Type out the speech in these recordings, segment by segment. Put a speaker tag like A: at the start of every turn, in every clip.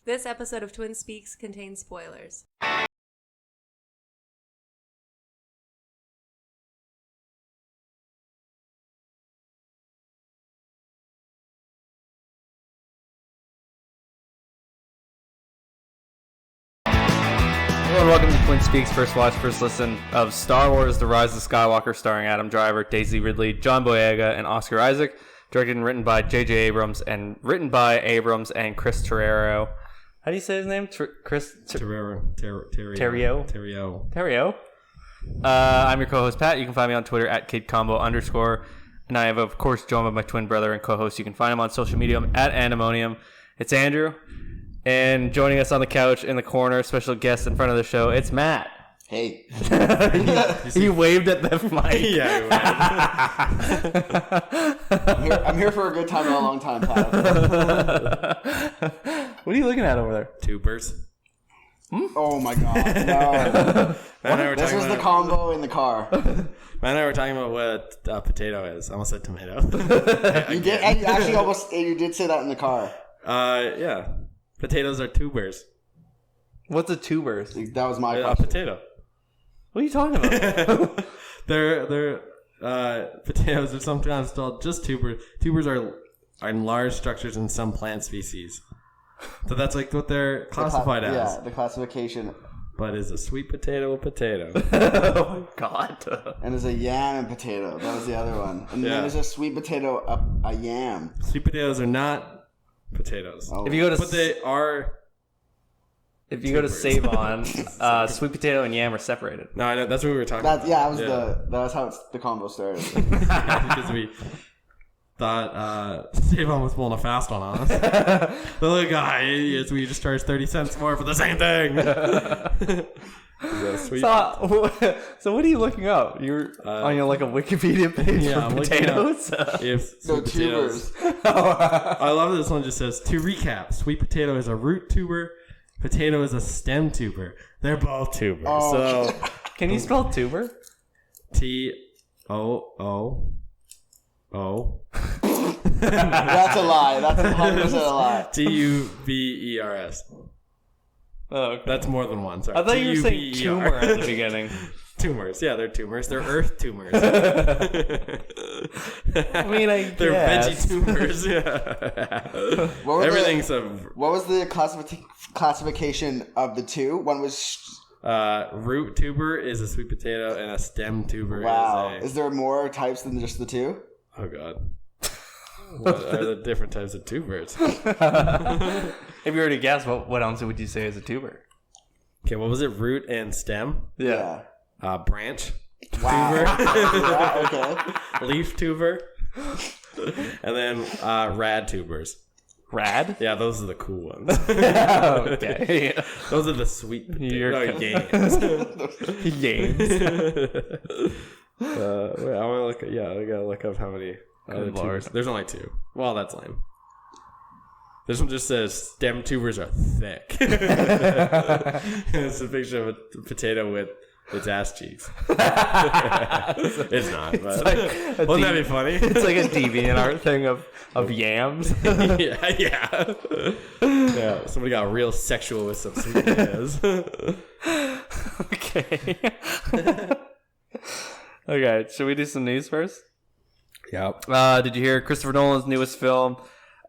A: This episode of Twin Speaks contains spoilers.
B: Hello and welcome to Twin Speaks First Watch, First Listen of Star Wars The Rise of Skywalker, starring Adam Driver, Daisy Ridley, John Boyega, and Oscar Isaac. Directed and written by J.J. Abrams and written by Abrams and Chris Terrio. How do you say his name? Chris
C: Terrio.
B: I'm your co-host Pat. You can find me on Twitter at KidCombo_. And I have, of course, joined by my twin brother and co-host. You can find him on social media at Andemonium. It's Andrew. And joining us on the couch in the corner, special guest in front of the show, it's Matt.
D: Hey.
B: He waved at the mic.
C: Yeah,
D: I'm here for a good time and a long time, Pat.
B: What are you looking at over there?
C: Tubers.
D: Oh my god, no. This was the combo in the car.
C: Matt and I were talking about what potato is. I almost said tomato.
D: You did, and you actually you did say that in the car.
C: Yeah. Potatoes are tubers.
B: What's a tuber?
D: That was my question.
C: Potato.
B: What are you talking about?
C: They're potatoes are sometimes called just tubers. Tubers are in large structures in some plant species. So that's like what they're classified as.
D: Yeah, the classification.
C: But is a sweet potato a potato?
B: Oh my god.
D: And there's a yam and potato. That was the other one. And then there's a sweet potato, a yam.
C: Sweet potatoes are not potatoes.
D: Oh.
C: But they are.
B: If you go to Save On, sweet potato and yam are separated.
C: No, I know that's what we were talking about.
D: Yeah, that was how the combo started.
C: Because we thought Save On was pulling a fast one on us. They're like, idiots, we just charged 30 cents more for the same thing.
B: So what are you looking up? You're on your like a Wikipedia page for potatoes?
D: Tubers.
C: I love this one. Just says, to recap, sweet potato is a root tuber. Potato is a stem tuber. They're both tubers.
D: Oh.
C: So,
B: can you spell tuber?
C: T-O-O-O.
D: That's a lie. That's 100% a lie.
C: T-U-B-E-R-S.
B: Oh, okay.
C: That's more than one. Sorry.
B: I thought you were saying tumor at the beginning.
C: Tumors. Yeah, they're tumors. They're earth tumors.
B: I mean,
C: they're veggie tumors. Yeah. Everything's
D: what was the classification of the two? One was
C: root tuber is a sweet potato, and a stem tuber
D: is there more types than just the two?
C: Oh god. What are the different types of tubers?
B: If you already guessed, what else would you say is a tuber?
C: Okay, what was it? Root and stem?
D: Yeah.
C: Branch.
D: Wow.
C: Tuber.
D: Yeah, okay.
C: Leaf tuber. And then rad tubers.
B: Rad?
C: Yeah, those are the cool ones.
B: Okay.
C: Those are the sweet games.
B: Games.
C: Wait, I want to look. I gotta look up how many. There's only two. Well, that's lame. This one just says stem tubers are thick. It's a picture of a potato with its ass cheeks. It's not. But wouldn't that be funny?
B: It's like a DeviantArt thing of yams.
C: Yeah. Somebody got real sexual with some sweet potatoes.
B: Okay. Okay, should we do some news first?
C: Yep.
B: Did you hear Christopher Nolan's newest film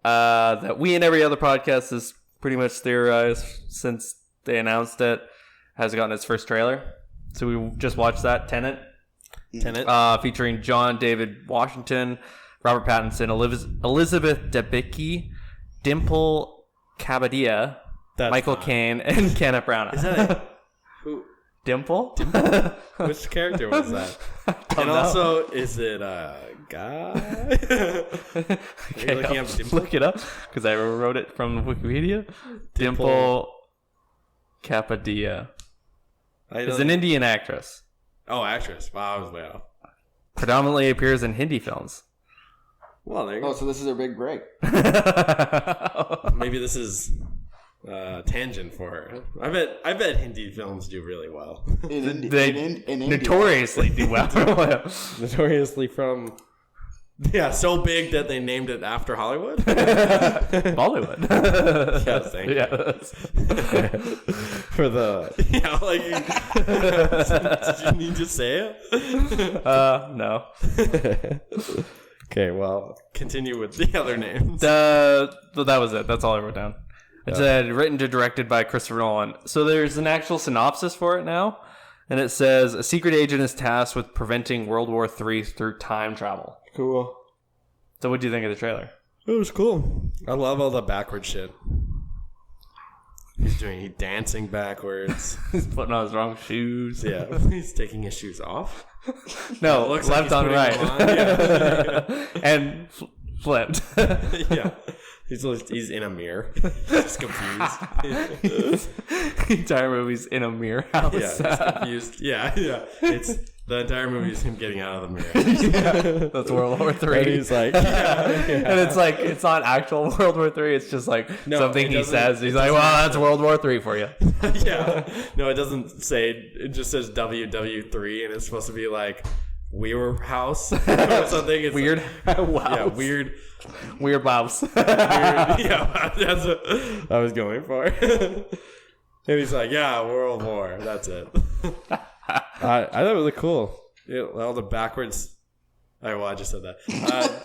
B: that we and every other podcast has pretty much theorized since they announced it has gotten its first trailer? So we just watched that, TENET. Featuring John David Washington, Robert Pattinson, Elizabeth Debicki, Dimple Kabadia, Michael Caine, and Kenneth Branagh.
C: Is that who?
B: Dimple?
C: Which character was that? And also, is it a guy?
B: Okay, look it up because I wrote it from Wikipedia. Dimple Kapadia is an Indian actress.
C: Oh, actress. Wow, I was way off.
B: Predominantly appears in Hindi films.
C: Well, there you go.
D: Oh, so this is her big break.
C: Maybe this is tangent for her. I bet Hindi films do really well.
B: They notoriously do well.
C: Notoriously from Yeah, so big that they named it after Hollywood.
B: Bollywood.
C: Yeah, thank you.
B: Yeah.
C: For the did you need to say it?
B: No.
C: Okay, well, continue with the other names.
B: That was it. That's all I wrote down. It said written and directed by Christopher Nolan. So there's an actual synopsis for it now, and it says a secret agent is tasked with preventing World War III through time travel.
C: Cool.
B: So what do you think of the trailer?
C: It was cool. I love all the backward shit. He's dancing backwards.
B: He's putting on his wrong shoes.
C: Yeah, he's taking his shoes off.
B: No,
C: it looks
B: left
C: like
B: on right.
C: Yeah.
B: And flipped.
C: Yeah. He's in a mirror. He's confused.
B: The entire movie's in a mirror house.
C: Yeah, he's confused. Yeah. It's the entire movie is him getting out of the mirror.
B: Yeah, that's World War III.
C: And he's like,
B: and it's like it's not actual World War III. It's just like something he says. He's like, well, that's World War III for you.
C: Yeah. No, it doesn't say. It just says WW3, and it's supposed to be like Weir House or something. It's
B: weird.
C: Like,
B: Wow.
C: Yeah, weird.
B: Weird Bobs.
C: Yeah, that's what I was going for. And he's like, yeah, World War. That's it. I thought it was really cool. Yeah, all the backwards. I just said that.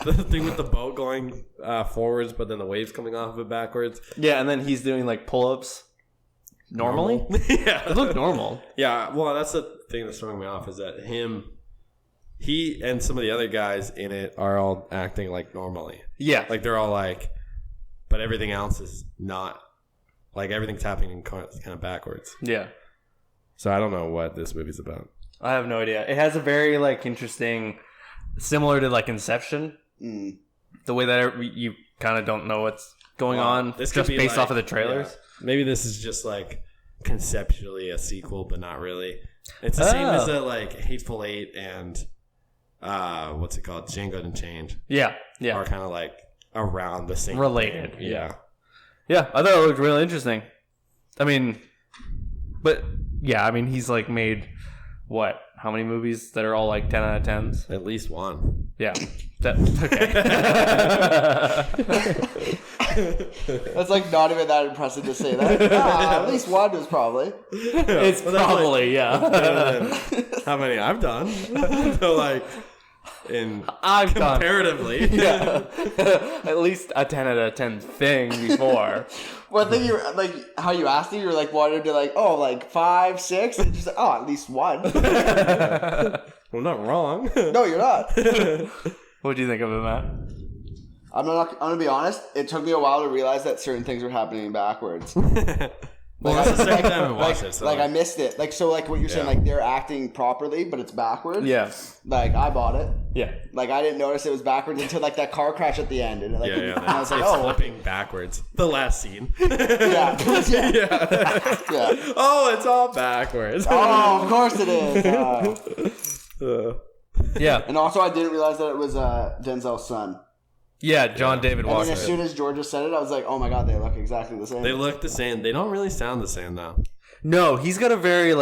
C: The thing with the boat going forwards, but then the waves coming off of it backwards.
B: Yeah, and then he's doing like pull-ups. Normally?
C: Yeah.
B: It looked normal.
C: Yeah, well, that's the thing that's throwing me off is that he and some of the other guys in it are all acting like normally.
B: Yeah.
C: Like they're all like, but everything else is not. Like everything's happening kind of backwards.
B: Yeah.
C: So I don't know what this movie's about.
B: I have no idea. It has a very like interesting, similar to like Inception.
D: Mm.
B: The way that you kind of don't know what's going on
C: this
B: just
C: could be
B: based
C: like,
B: off of the trailers.
C: Yeah. Maybe this is just like conceptually a sequel, but not really. It's the same as like Hateful Eight and what's it called? Django Unchained.
B: Yeah. Yeah.
C: Are kind of like around the same.
B: Related.
C: Thing.
B: Yeah. Yeah. I thought it looked really interesting. I mean, but yeah, I mean, he's like made what? How many movies that are all like 10 out of 10s?
C: At least one.
B: Yeah.
D: Okay. That's like not even that impressive to say that. At least one was probably.
B: It's probably, yeah.
C: How many I've done. So like,
B: I've
C: comparatively.
B: Done. Yeah. At least a 10 out of 10 thing before.
D: Well, I think you're like how you asked me. You're like wanted to like like 5, 6, and just like, at least one.
C: Well, not wrong.
D: No, you're not.
B: What do you think of it, Matt?
D: I'm gonna be honest. It took me a while to realize that certain things were happening backwards.
C: Well, that's the second time I watched it. So
D: like I missed it. Like so, like what you're saying, like they're acting properly, but it's backwards.
B: Yeah.
D: Like I bought it.
B: Yeah.
D: Like I didn't notice it was backwards until like that car crash at the end, and like and I was like,
C: it's flipping backwards. The last scene.
D: Yeah.
C: Oh, it's all backwards.
D: Oh, of course it is.
B: Yeah.
D: And also, I didn't realize that it was Denzel's son.
B: Yeah, John David
D: And
B: Walker.
D: then as soon as Georgia said it, I was like, oh my god, they look exactly the same.
C: They look the same. They don't really sound the same though.
B: No, he's got a very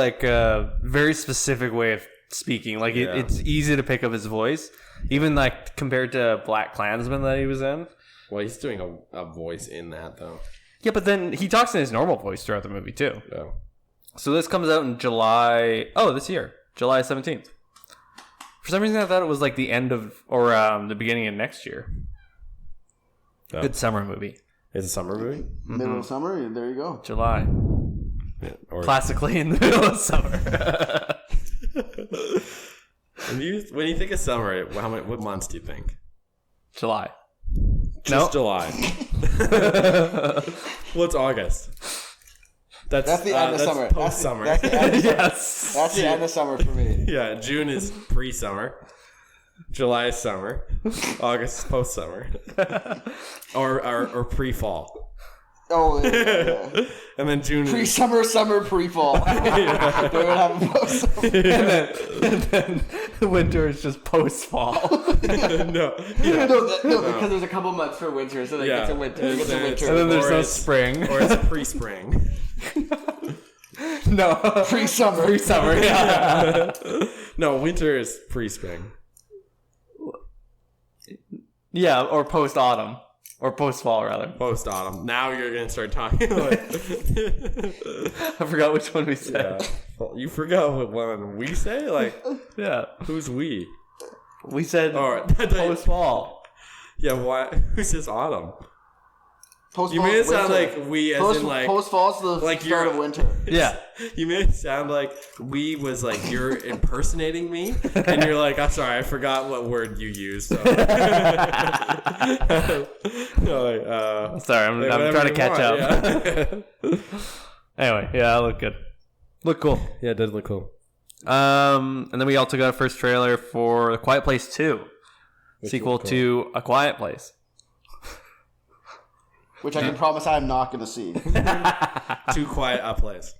B: very specific way of speaking. Like it's easy to pick up his voice, even like compared to Black Klansman that he was in.
C: Well, he's doing a voice in that though.
B: Yeah, but then he talks in his normal voice throughout the movie too.
C: Yeah.
B: So this comes out in July. Oh, this year, July 17th. For some reason, I thought it was like the end of or the beginning of next year. Oh. Good summer movie.
C: It's a summer movie?
D: Middle of summer? There you go.
B: July.
C: Yeah,
B: Classically in the middle of summer.
C: When you think of summer, what months do you think?
B: July.
C: Just July. What's August? That's
D: the end of summer.
C: Post-summer.
D: That's the end of summer.
B: Yes.
D: That's the end of summer for me.
C: Yeah, June is pre-summer. July is summer. August is post-summer. or pre-fall.
D: Oh, yeah.
C: And then June is...
D: Pre-summer, summer, pre-fall.
C: Yeah.
D: They would have a post-summer.
B: and then the winter is just post-fall.
C: No,
D: because there's a couple months for winter, so they get to winter.
B: And then there's no spring.
C: Or it's pre-spring.
B: No.
D: Pre-summer.
B: Pre-summer, yeah.
C: No, winter is pre-spring.
B: Yeah, or post-autumn. Or post-fall, rather.
C: Post-autumn. Now you're going to start talking. Like,
B: I forgot which one we said.
C: yeah. Well, you forgot what one we say? Like,
B: Yeah.
C: who's we?
B: We said
C: Oh,
B: post-fall.
C: Yeah, why? Who says autumn?
D: Post
C: You made it sound like we as in like...
D: Post fall's the
C: like
D: start of winter.
B: Yeah.
C: You made it sound like we was like you're impersonating me, and you're like, I'm sorry, I forgot what word you used. So. No, like,
B: Sorry, I'm trying to catch up.
C: Yeah.
B: Anyway, yeah, I look good. Look cool.
C: Yeah, it does look cool.
B: And then we also got a first trailer for The Quiet Place 2.
C: Which
B: sequel
C: looked cool.
B: to A Quiet Place.
D: Which I can promise I'm not going to see.
C: Too quiet a place.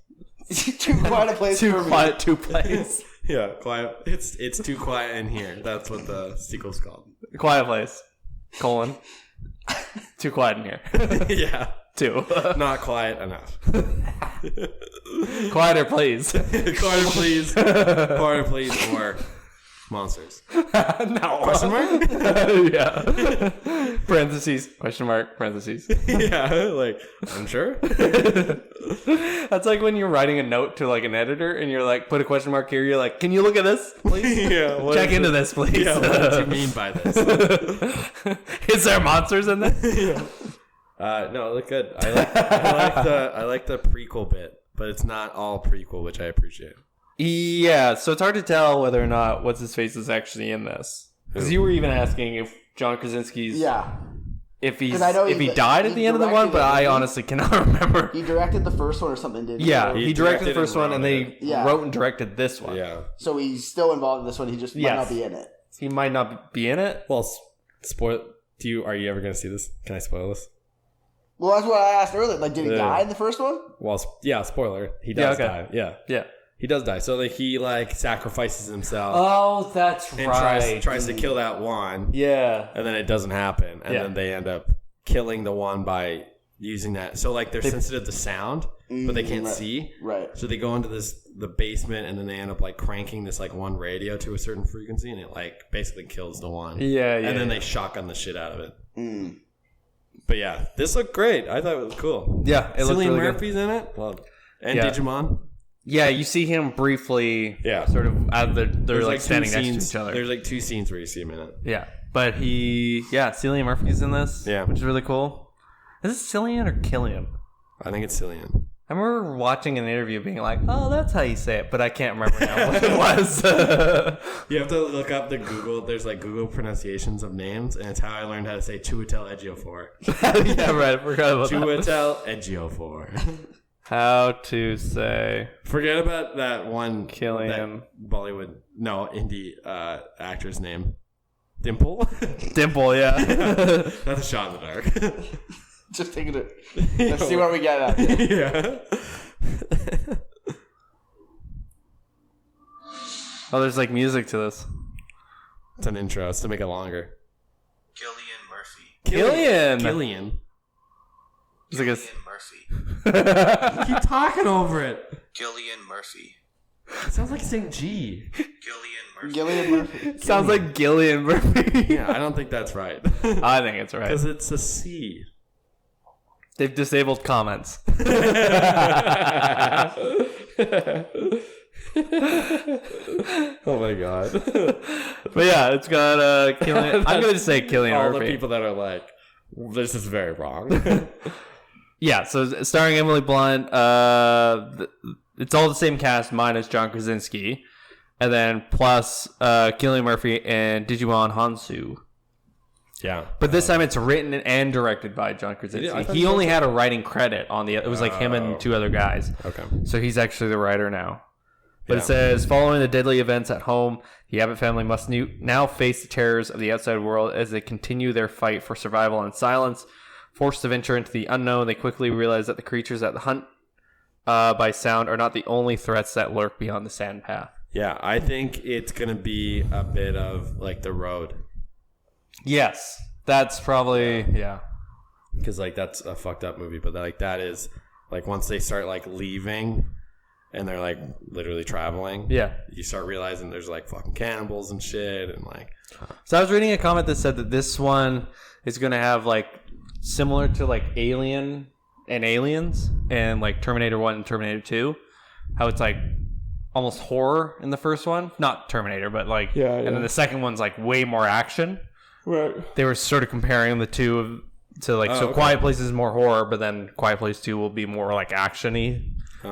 D: Too quiet a place
B: Too
D: for
B: quiet to place.
C: Yeah, quiet. It's too quiet in here. That's what the sequel's called.
B: Quiet Place. Colon. Too quiet in here.
C: Yeah.
B: 2.
C: Not quiet enough.
B: Quieter, please.
C: Quieter, please. Quieter, please. Or monsters.
B: No.
C: Question mark?
B: Yeah. Parentheses. Question mark. Parentheses.
C: Yeah. Like, I'm sure.
B: That's like when you're writing a note to like an editor and you're like, put a question mark here. You're like, can you look at this, please?
C: Yeah.
B: Check into this, please.
C: Yeah. What do you mean by this?
B: Is there monsters in this?
C: Yeah. No, it looked good. I like the prequel bit, but it's not all prequel, which I appreciate.
B: Yeah, so it's hard to tell whether or not what's his face is actually in this. Because you were even asking if John Krasinski's if he died at the end of the one, but I honestly cannot remember.
D: He directed the first one or something, didn't he?
B: Yeah, he directed the first one, and they
D: Yeah.
B: wrote and directed this one.
C: Yeah.
D: So he's still involved in this one. He just might not be in it.
B: He might not be in it.
C: Well, spoil. Are you ever going to see this? Can I spoil this?
D: Well, that's what I asked earlier. Like, did he die in the first one?
C: Well, yeah. Spoiler. He does die. Yeah.
B: Yeah.
C: He does die. So like he like sacrifices himself.
B: Oh, that's
C: and
B: right.
C: tries to kill that one.
B: Yeah.
C: And then it doesn't happen. And then they end up killing the one by using that. So like they're sensitive to sound, but they can't see.
D: Right.
C: So they go into the basement, and then they end up like cranking this like one radio to a certain frequency, and it like basically kills the one.
B: Yeah.
C: And then they shotgun the shit out of it. But yeah, this looked great. I thought it was cool.
B: Yeah, it looked
C: Cillian
B: really
C: Murphy's in it. Well, and Digimon.
B: Yeah, you see him briefly.
C: Yeah.
B: Sort of out they're
C: There's
B: like standing next
C: scenes,
B: to each other.
C: There's like 2 scenes where you see him in it.
B: Yeah, but Cillian Murphy's in this.
C: Yeah,
B: which is really cool. Is this Cillian or Killian?
C: I think it's Cillian.
B: I remember watching an interview being like, "Oh, that's how you say it," but I can't remember now what it was.
C: You have to look up the Google. There's like Google pronunciations of names, and it's how I learned how to say Chiwetel Ejiofor.
B: Yeah, right. I forgot about that.
C: Chiwetel Ejiofor.
B: How to say?
C: Forget about that one
B: Killian.
C: that Bollywood, indie actor's name. Dimple.
B: Dimple. Yeah.
C: That's a shot in the dark.
D: Just taking it. Let's see what we get at.
C: Yeah.
B: Oh, there's like music to this.
C: It's an intro. It's to make it longer.
E: Killian Murphy.
C: Killian.
B: It's like a...
E: Murphy.
C: Keep talking over it.
E: Gillian Murphy.
C: It sounds like saying G.
D: Gillian Murphy.
B: Sounds like Gillian Murphy.
C: Yeah, I don't think that's right.
B: I think it's right.
C: Because it's a C.
B: They've disabled comments.
C: Oh my god.
B: But yeah, it's got Killian. I'm going to say Killian
C: All
B: Murphy.
C: the people that are like, this is very wrong.
B: Yeah, so starring Emily Blunt. It's all the same cast minus John Krasinski. And then plus Cillian Murphy and Digimon Hansu.
C: Yeah.
B: But this time it's written and directed by John Krasinski. He only had a writing credit on the... It was like him and 2 other guys.
C: Okay.
B: So he's actually the writer now. But
C: Yeah.
B: it says, following the deadly events at home, the Abbott family must now face the terrors of the outside world as they continue their fight for survival in silence. Forced to venture into the unknown, they quickly realize that the creatures that hunt by sound are not the only threats that lurk beyond the sand path.
C: Yeah, I think it's going to be a bit of like The Road.
B: Yes, that's probably... Yeah.
C: Because like that's a fucked up movie, but like that is like once they start like leaving and they're like literally traveling, you start realizing there's like fucking cannibals and shit, and like.
B: So I was reading a comment that said that this one is gonna have like similar to like Alien and Aliens and like Terminator 1 and Terminator 2, how it's like almost horror in the first one, not Terminator, but like, and then the second one's like way more action.
C: Right.
B: They were sort of comparing the two to like, Quiet Place is more horror, but then Quiet Place 2 will be more like action-y.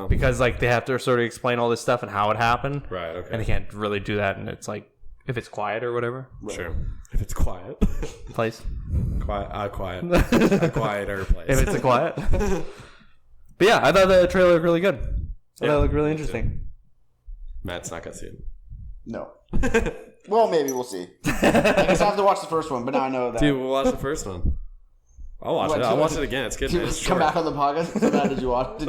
B: Because like they have to sort of explain all this stuff and how it happened.
C: Right, okay.
B: And they can't really do that, and it's like, if it's quiet or whatever.
C: Right. Sure. If it's quiet.
B: Place.
C: Quiet. A quieter place.
B: If it's a quiet. But yeah, I thought the trailer looked really good. I thought it looked really interesting.
C: Matt's not gonna see it.
D: No. Well, maybe we'll see. I guess I have to watch the first one, but now I know that.
C: Dude, we'll watch the first one. I'll watch it. I'll watch it again. It's good. It's
D: come back on the podcast. So now, did you watch?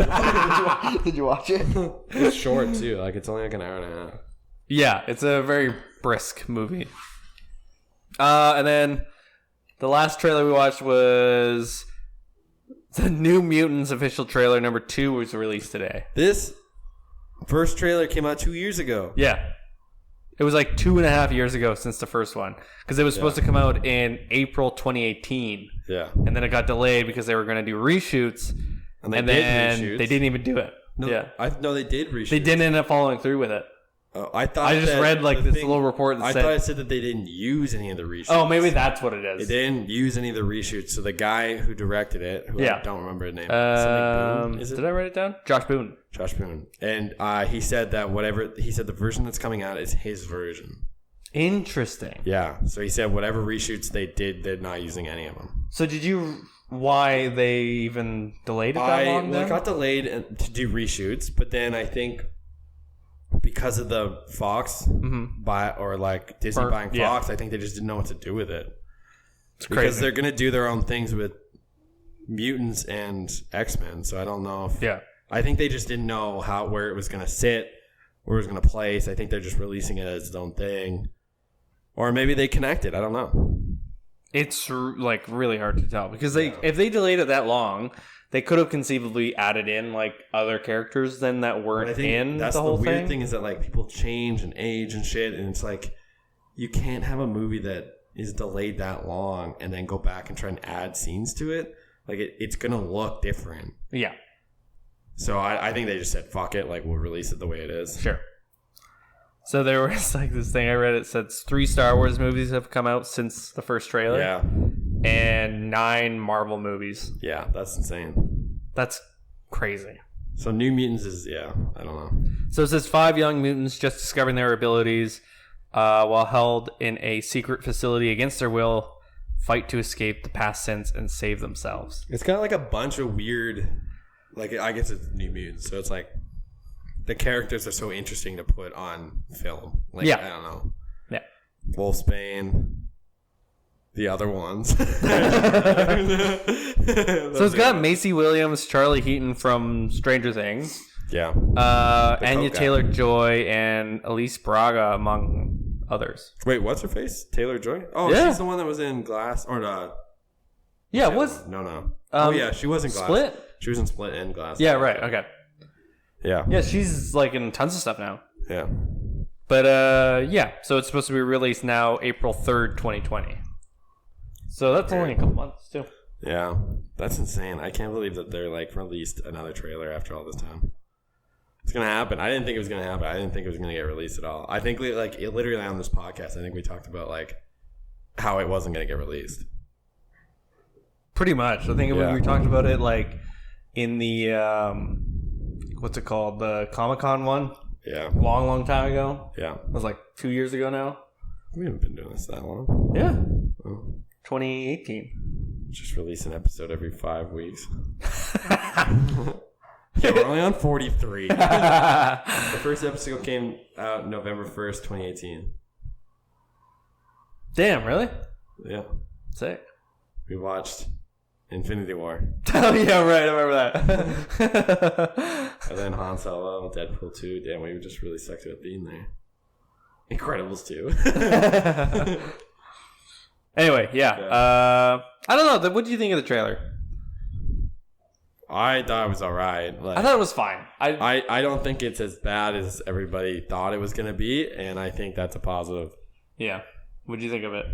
D: Did you watch it?
C: It's short too. Like it's only like an hour and a half.
B: Yeah, it's a very brisk movie. And then the last trailer we watched was the New Mutants official trailer number 2 was released today.
C: This first trailer came out 2 years ago.
B: Yeah. It was like 2.5 years ago since the first one. Because it was supposed to come out in April 2018.
C: Yeah.
B: And then it got delayed because they were going to do reshoots. And then they didn't even do it.
C: No, no, they did reshoots.
B: They didn't end up following through with it.
C: I
B: just read like this little report that said...
C: I thought it said that they didn't use any of the reshoots.
B: Oh, maybe that's what it is.
C: They didn't use any of the reshoots. So the guy who directed it, who I don't remember his name. Boone, is it?
B: Did I write it down? Josh Boone.
C: And he said that the version that's coming out is his version.
B: Interesting.
C: Yeah. So he said whatever reshoots they did, they're not using any of them.
B: So did you... Why they even delayed it that long then?
C: It got delayed to do reshoots, but then I think... because of the Fox Disney buying Fox, I think they just didn't know what to do with it. It's crazy. Because they're going to do their own things with mutants and X-Men, so I don't know if... Yeah. I think they just didn't know where it was going to sit, where it was going to place. I think they're just releasing it as its own thing. Or maybe they connected. I don't know. It's
B: like really hard to tell because if they delayed it that long... They could have conceivably added in like other characters then that weren't in the whole thing.
C: That's the weird thing is that like people change and age and shit, and it's like you can't have a movie that is delayed that long and then go back and try and add scenes to it. Like it's gonna look different. Yeah. So I think they just said fuck it, like we'll release it the way it is.
B: Sure. So there was like this thing I read. It said 3 Star Wars movies have come out since the first trailer. Yeah. And 9 Marvel movies.
C: Yeah, that's insane.
B: That's crazy.
C: So New Mutants is, I don't know.
B: So it says 5 young mutants just discovering their abilities while held in a secret facility against their will, fight to escape the past sins and save themselves.
C: It's got like a bunch of weird, like I guess it's New Mutants, so it's like the characters are so interesting to put on film. Like, I don't know. Yeah. Wolfsbane. The other ones. So
B: it's got Macy Williams, Charlie Heaton from Stranger Things. Yeah. Anya Taylor-Joy and Elise Braga, among others.
C: Wait, what's her face? Taylor-Joy? Oh, she's the one that was in Glass. Or
B: yeah, was...
C: No. She was in Glass.
B: Split?
C: She was in Split and Glass.
B: Yeah, right. Okay. Yeah. Yeah, she's like in tons of stuff now.
C: Yeah.
B: But so it's supposed to be released now April 3rd, 2020. So that's only a couple months too.
C: Yeah, that's insane. I can't believe that they're like released another trailer after all this time. It's gonna happen. I didn't think it was gonna happen. I didn't think it was gonna get released at all. I think literally on this podcast, I think we talked about like how it wasn't gonna get released.
B: Pretty much. I think we talked about it like in the what's it called, the Comic-Con one.
C: Yeah.
B: Long time ago.
C: Yeah.
B: It was like 2 years ago now.
C: We haven't been doing this that long.
B: Yeah. Oh. 2018.
C: Just release an episode every 5 weeks. Yeah, we're only on 43. The first episode came out November 1st, 2018.
B: Damn, really?
C: Yeah.
B: Sick.
C: We watched Infinity War.
B: Oh, yeah, right. I remember that.
C: And then Han Solo, Deadpool 2. Damn, we just really stuck to a theme there. Incredibles 2.
B: Anyway, I don't know. What do you think of the trailer?
C: I thought it was alright. Like,
B: I thought it was fine.
C: I don't think it's as bad as everybody thought it was going to be, and I think that's a positive.
B: Yeah. What'd you think of it?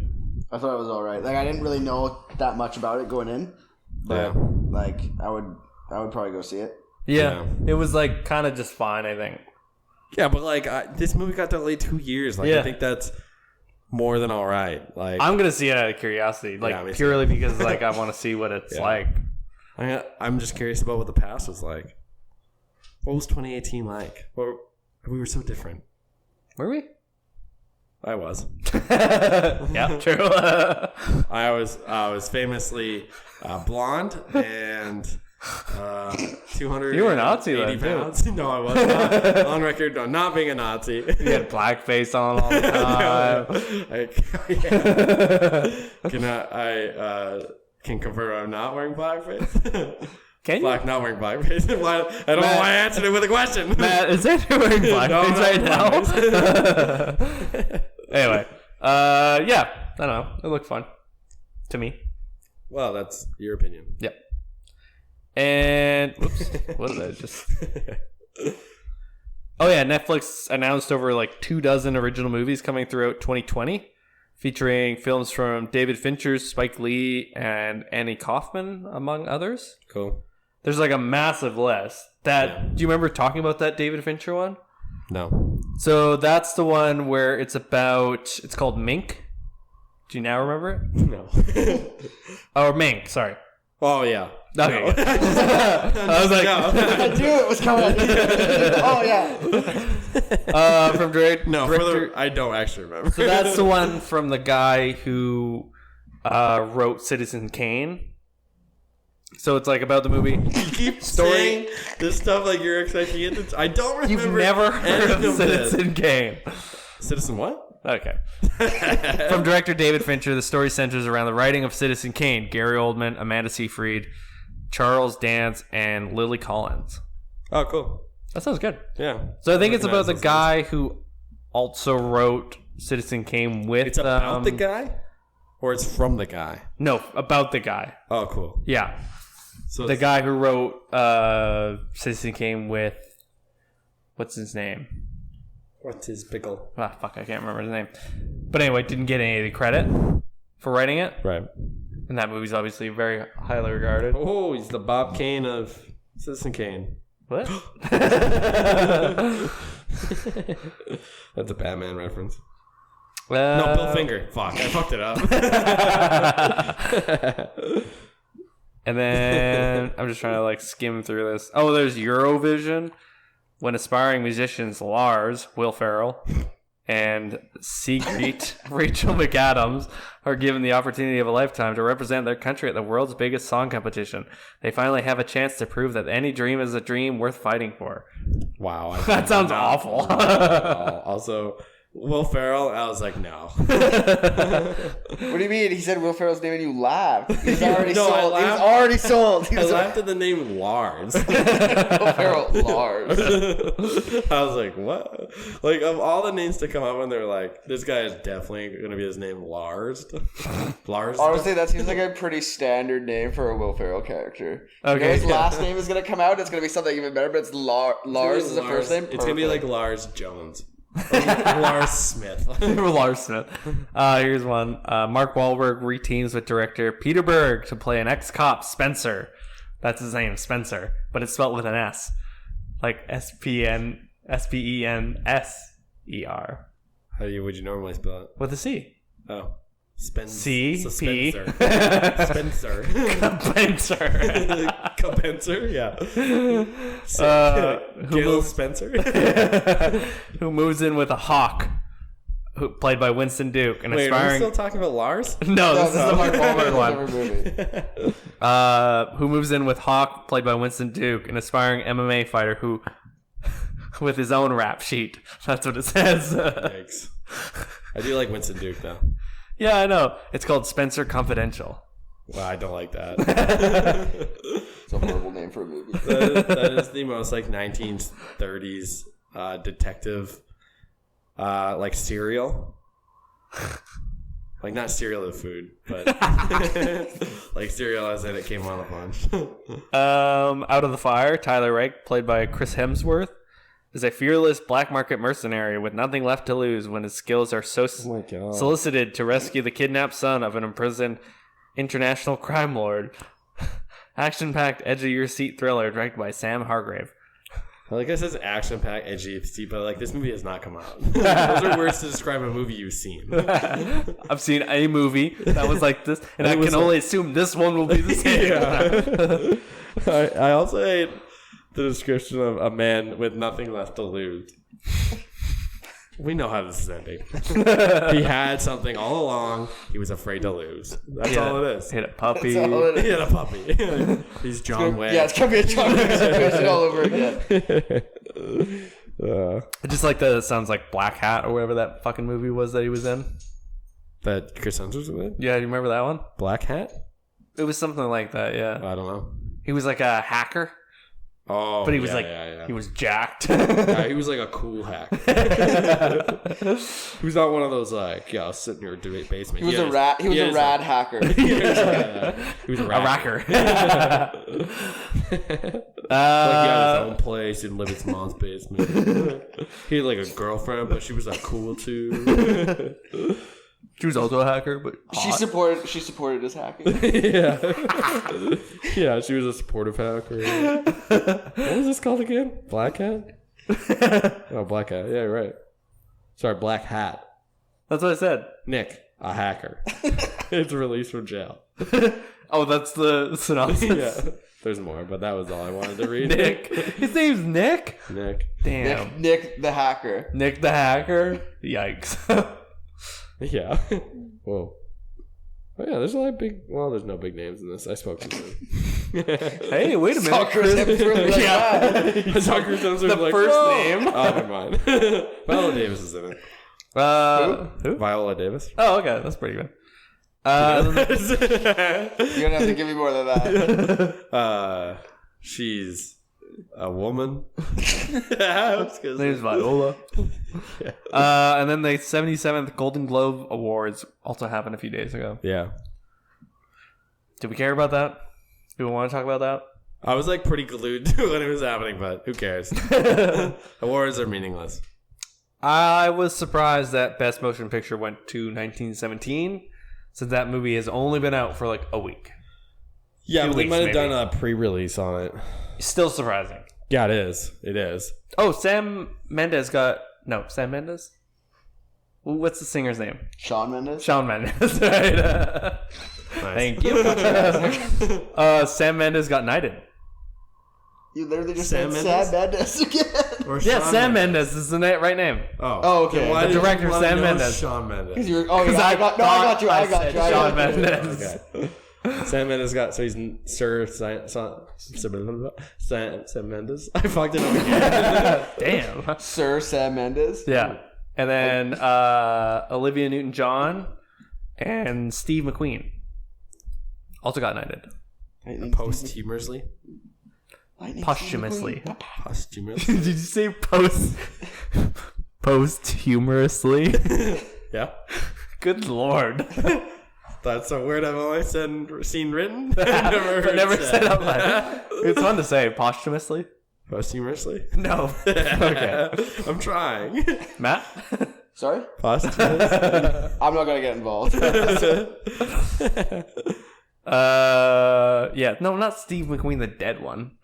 D: I thought it was all right. Like, I didn't really know that much about it going in, but like, I would probably go see it.
B: Yeah. It was like kind of just fine, I think.
C: Yeah, but like this movie got delayed 2 years. Like, I think that's more than all right. Like,
B: I'm gonna see it out of curiosity, like purely because like I want to see what it's like.
C: I'm just curious about what the past was like. What was 2018 like? We were so different.
B: Were we?
C: I was.
B: Yeah, true.
C: I was famously blonde and 200.
B: You were a Nazi then,
C: pounds. Too. No, I was not. On record, not being a Nazi.
B: You had blackface on all the time.
C: I can confirm I'm not wearing blackface.
B: Can
C: Black
B: you?
C: Not wearing blackface. I don't know why I answered it with a question.
B: Matt, is Andrew wearing blackface right now? Anyway, yeah, I don't know. It looked fun to me.
C: Well, that's your opinion.
B: Yep. And whoops, what did I just? Oh yeah, Netflix announced over like 24 original movies coming throughout 2020, featuring films from David Fincher, Spike Lee, and Annie Kaufman, among others.
C: Cool.
B: There's like a massive list. Do you remember talking about that David Fincher one?
C: No.
B: So that's the one where it's called Mink. Do you now remember it?
C: No.
B: Or Mink, sorry.
C: Oh, yeah.
B: Okay.
C: No.
B: I was like,
D: I knew it was coming. Oh yeah.
B: from director.
C: No, I don't actually remember.
B: So that's the one from the guy who wrote Citizen Kane. So it's like about the movie.
C: You keep saying this stuff like you're expecting it. I don't remember.
B: You've never heard of Citizen Kane.
C: Citizen what?
B: Okay. From director David Fincher, the story centers around the writing of Citizen Kane. Gary Oldman, Amanda Seyfried, Charles Dance, and Lily Collins.
C: Oh, cool.
B: That sounds good.
C: Yeah.
B: So I think it's about the guy who also wrote Citizen Kane with...
C: It's about the guy? Or it's from the guy?
B: No, about the guy.
C: Oh, cool.
B: Yeah.
C: So
B: the guy who wrote Citizen Kane with... What's his name?
C: What's his pickle?
B: Ah, fuck, I can't remember his name. But anyway, didn't get any of the credit for writing it.
C: Right.
B: And that movie's obviously very highly regarded.
C: Oh, he's the Bob Kane of Citizen Kane.
B: What?
C: That's a Batman reference.
B: No,
C: Bill Finger. Fuck, I fucked it up.
B: And then I'm just trying to like skim through this. Oh, there's Eurovision, when aspiring musicians Lars, Will Ferrell, and Sigrid Rachel McAdams are given the opportunity of a lifetime to represent their country at the world's biggest song competition. They finally have a chance to prove that any dream is a dream worth fighting for.
C: Wow.
B: That sounds awful.
C: Also, Will Ferrell, I was like, no.
D: What do you mean? He said Will Ferrell's name and you laughed. He's already
C: No,
D: sold. He was already sold.
C: I laughed at the name Lars.
D: Will Ferrell, Lars.
C: I was like, what? Like, of all the names to come up when they're like, this guy is definitely going to be his name Lars. Lars?
D: Honestly, that seems like a pretty standard name for a Will Ferrell character.
B: Okay,
D: His last name is going to come out. It's going to be something even better, but it's Lars is the first name.
C: It's going to be like Lars Jones. Lars Smith.
B: Lars Smith. Here's one. Mark Wahlberg reteams with director Peter Berg to play an ex-cop, Spencer. That's his name, Spencer. But it's spelled with an S. Like Spenser.
C: How would you normally spell it?
B: With a C.
C: Oh. Spencer.
B: C.
C: So
B: P.
C: Spencer.
B: Spencer.
C: Spencer? Yeah. Gil Spencer?
B: Who moves in with a hawk, played by Winston Duke. An
C: Wait, are we
B: aspiring...
C: still talking about Lars?
B: No, this is the Mark
D: Wahlberg
B: one. Who moves in with Hawk, played by Winston Duke, an aspiring MMA fighter who, with his own rap sheet. That's what it says.
C: Thanks. I do like Winston Duke, though.
B: Yeah, I know. It's called Spencer Confidential.
C: Well, I don't like that.
D: It's a horrible name for a movie.
C: That is the most like 1930s detective like serial. Like, not cereal the food, but like cereal as in it came on a bunch.
B: Out of the Fire, Tyler Rake, played by Chris Hemsworth, is a fearless black market mercenary with nothing left to lose when his skills are solicited to rescue the kidnapped son of an imprisoned international crime lord. Action-packed, edge-of-your-seat thriller directed by Sam Hargrave.
C: Like I says, action-packed, edgy, but like this movie has not come out. Those are words to describe a movie you've seen.
B: I've seen a movie that was like this, and I can only assume this one will be the same.
C: Yeah. I also hate the description of a man with nothing left to lose. We know how this is ending. He had something all along. He was afraid to lose. That's all it is.
B: Hit a puppy.
C: He hit a puppy. He's John Wick.
D: Yeah, it's gonna be a John Wick situation all over again.
B: I just like that it sounds like Black Hat or whatever that fucking movie was that he was in.
C: That Chris Hemsworth was in?
B: Yeah, do you remember that one?
C: Black Hat?
B: It was something like that, yeah.
C: I don't know.
B: He was like a hacker.
C: Oh,
B: but he was
C: yeah.
B: He was jacked.
C: Yeah, he was like a cool hack. He was not one of those like, yeah, I'll sit in your basement.
D: He was a rat. He was a rad hacker.
C: He was a
B: racker.
C: Like he had his own place and lived in his mom's basement. He had like a girlfriend, but she was like cool too.
B: She was also a hacker, but
D: She supported his hacking.
C: Yeah, she was a supportive hacker. What was this called again? Black Hat? Oh, Black Hat. Yeah, right. Sorry, Black Hat.
B: That's what I said.
C: Nick, a hacker. It's released from jail.
B: Oh, that's the synopsis?
C: Yeah. There's more, but that was all I wanted to read.
B: Nick. His name's Nick?
C: Nick.
B: Damn.
D: Nick the hacker.
B: Nick the hacker? Yikes.
C: Yeah. Whoa. Oh yeah, there's a lot of big. Well, there's no big names in this. I spoke to them.
B: Hey, wait a minute.
D: Saw Chris Hemsworth like that.
C: I saw Chris Hemsworth
B: The
C: like,
B: first
C: whoa.
B: name.
C: Oh, never mind. Viola Davis is in it.
B: Who?
C: Viola Davis.
B: Oh, okay, that's pretty good.
D: You don't have to give me more than that.
C: She's a woman.
B: His name's Viola. And then the 77th Golden Globe Awards also happened a few days ago.
C: Yeah.
B: Do we care about that? Do we want to talk about that?
C: I was like pretty glued to when it was happening, but who cares? Awards are meaningless.
B: I was surprised that Best Motion Picture went to 1917, since that movie has only been out for like a week.
C: Yeah, but they might have
B: maybe.
C: done a pre-release on it.
B: Still surprising.
C: Yeah, it is. It is.
B: Oh, Sam Mendes got... No, Sam Mendes? What's the singer's name?
D: Shawn Mendes.
B: Shawn Mendes, right?
C: Nice.
B: Thank you. Sam Mendes got knighted.
D: You literally just
C: Sam
D: said
C: Mendes?
D: Sam Mendes again.
C: Or
B: Yeah,
C: Shawn
B: Sam
C: Mendes.
B: Mendes is the right name.
C: Oh,
D: okay.
C: Then why
B: The
C: did you
B: director,
C: wanna
B: Sam
C: know
B: Mendes.
C: Shawn Mendes.
D: Because you were, I got you.
B: Shawn Mendes.
C: Okay. Sam Mendes got, so he's Sir Sam Mendes. I fucked it up again.
B: Damn.
D: Sir Sam Mendes.
B: Yeah. And then Olivia Newton-John and Steve McQueen also got knighted.
C: Posthumously.
B: Posthumously.
C: Posthumously.
B: Did you say posthumously?
C: Yeah.
B: Good lord.
C: That's a word I've only seen written.
B: Never said out loud. It's fun to say. Posthumously?
C: Posthumously?
B: No. Okay.
C: I'm trying.
B: Matt?
D: Sorry?
C: Posthumously?
D: I'm not going to get involved.
B: Yeah. No, not Steve McQueen, the dead one.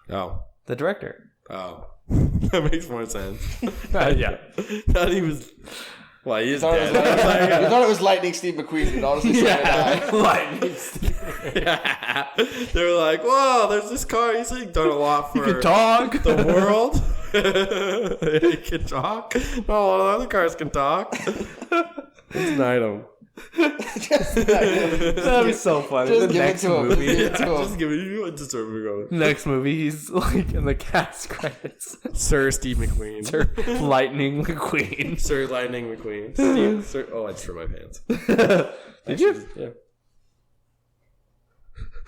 C: Oh.
B: The director.
C: Oh. That makes more sense.
B: Yeah.
C: Thought he was... Well, he is
D: You
C: dead.
D: thought it was Lightning Steve McQueen, but honestly,
B: Lightning.
C: Yeah. They were like, whoa, there's this car. He's like done a lot for
B: Good talk.
C: the world. He can talk. No, other cars can talk. Let's knight him.
B: That'd be so funny.
D: Just
B: The
D: give it
B: next
D: to him.
B: movie.
D: Give it to him.
C: Just give it. You just where we're going.
B: Next movie, he's like in the cast credits.
C: Sir Steve McQueen.
B: Sir Lightning McQueen.
C: Sir Lightning McQueen. Steve, Sir. Oh, I just threw my pants.
B: Did you?
C: Yeah.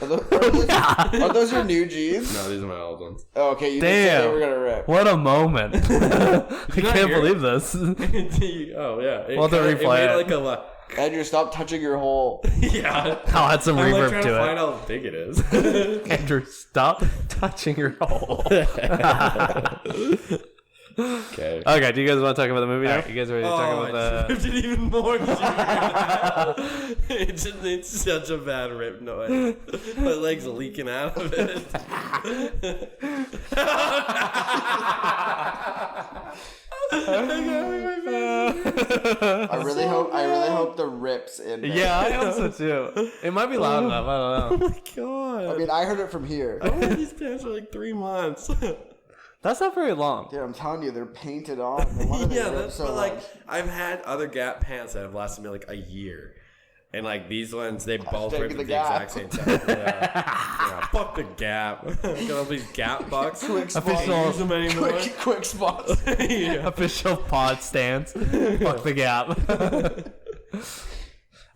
D: Are those your new jeans?
C: No, these are my old ones.
D: Oh, okay, you did say
B: Damn.
D: they were gonna rip.
B: What a moment. I can't
C: hear
B: believe this.
C: Oh yeah.
B: We'll have to replay
C: made
B: it.
C: like a
D: Andrew, stop touching your hole.
C: Yeah.
B: I'll add some
C: I'm like
B: reverb
C: trying
B: to
C: to
B: it.
C: find how big it is.
B: Andrew, stop touching your hole.
C: Okay.
B: Okay, do you guys want to talk about the movie now? You guys ready to talk about
C: I ripped it even more. It's such a bad rip noise. My leg's leaking out of it.
D: I really hope the rips in there.
B: Yeah, I hope so too. It might be loud enough. I don't know.
C: Oh my god.
D: I mean, I heard it from here.
C: I wore these pants for like 3 months.
B: That's not very long.
D: Dude, I'm telling you, they're painted on. No wonder they
C: Yeah,
D: rip
C: that's
D: so
C: but like
D: much.
C: I've had other Gap pants that have lasted me like a year. And like these ones, they both
D: Hashtag
C: rip
D: the
C: at the
D: Gap.
C: exact same time. Yeah. Fuck the Gap. Got all these Gap bucks.
D: Quick
C: I
D: spots.
C: don't use them anymore.
D: Quick spots.
C: Yeah.
B: Official pod stance. Fuck the Gap.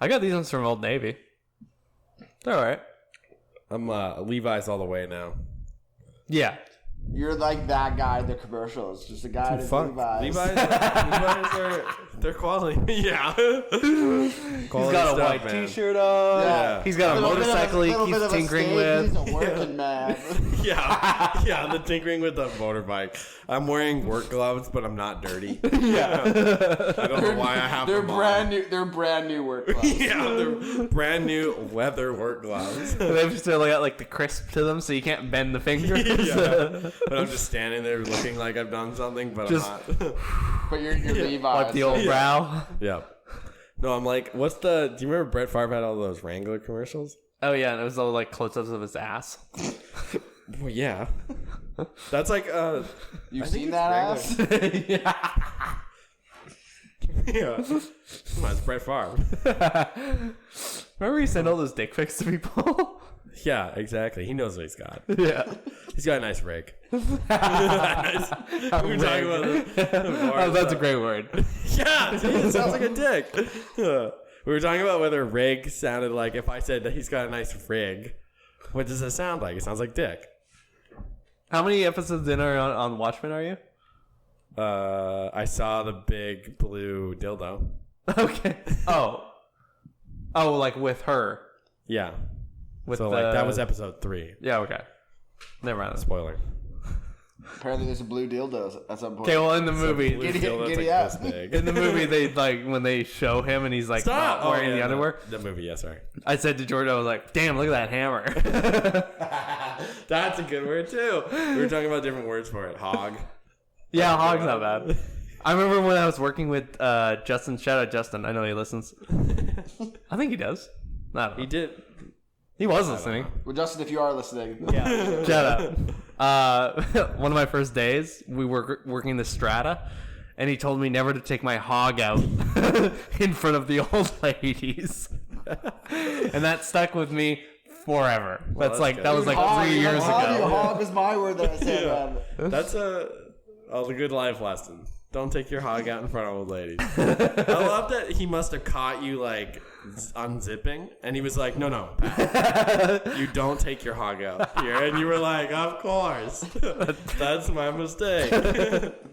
B: I got these ones from Old Navy. They're alright.
C: I'm Levi's all the way now.
B: Yeah.
D: You're like that guy in the commercials. Just a guy in
C: Fuck.
D: Levi's.
C: Levi's are they're quality. Yeah.
B: He's got a white t-shirt on.
D: Yeah.
B: He's got a motorcycle he
D: little bit
B: keeps
D: of a
B: tinkering
D: stage.
B: with.
D: He's a working man.
C: Yeah, the tinkering with the motorbike. I'm wearing work gloves, but I'm not dirty.
B: Yeah.
C: I don't know why I have
D: They're
C: them on.
D: brand new. They're brand new work gloves.
C: Yeah, they're brand new leather work gloves.
B: They've still got like the crisp to them, so you can't bend the fingers.
C: Yeah. But I'm just standing there looking like I've done something, but
B: Just-
C: I'm not.
D: But you're Levi's.
B: Like the old brow.
C: Yeah. No, I'm like, do you remember Brett Favre had all those Wrangler commercials?
B: Oh yeah, and it was all like close-ups of his ass.
C: Well, yeah. That's like,
D: You've
C: I think
D: seen
C: it's
D: that
C: Wrangler.
D: ass?
C: Yeah. Come on, it's Brett Favre.
B: Remember he sent all those dick pics to people?
C: Yeah, exactly. He knows what he's got.
B: Yeah.
C: He's got a nice rig. We were talking about
B: Oh, that's a great word.
C: Yeah, see, it sounds like a dick. We were talking about whether rig sounded like, if I said that he's got a nice rig, what does it sound like? It sounds like dick.
B: How many episodes in are on Watchmen are you?
C: I saw the big blue dildo.
B: Okay. Oh, like with her.
C: Yeah.
B: With
C: So like that was episode 3.
B: Yeah. Okay. Never mind.
C: Spoiler.
D: Apparently, there's a blue dildo at some point.
B: Okay. Well, in the movie,
C: Blue
D: Giddy-
C: dildo's
D: giddy
C: like
D: up.
C: this big.
B: in the movie, they like when they show him and he's like not wearing the underwear.
C: The movie, yeah, sorry.
B: I said to George, I was like, "Damn, look at that hammer."
C: That's a good word too. We were talking about different words for it. Hog.
B: Yeah, hog's not bad. I remember when I was working with Justin. Shout out Justin. I know he listens. I think he does. I don't know.
C: He did.
B: He was listening.
D: Well, Justin, if you are listening,
B: Yeah. Shout out. One of my first days, we were working the Strata, and he told me never to take my hog out in front of the old ladies, and that stuck with me forever.
C: that's
B: That
C: good.
B: was like
D: hog,
B: 3 years ago.
D: Hog is my word that I said, man.
C: That's a good life lesson. Don't take your hog out in front of old ladies. I love that he must have caught you like unzipping, and he was like, "No, Pat, you don't take your hog out here." And you were like, "Of course, that's my mistake."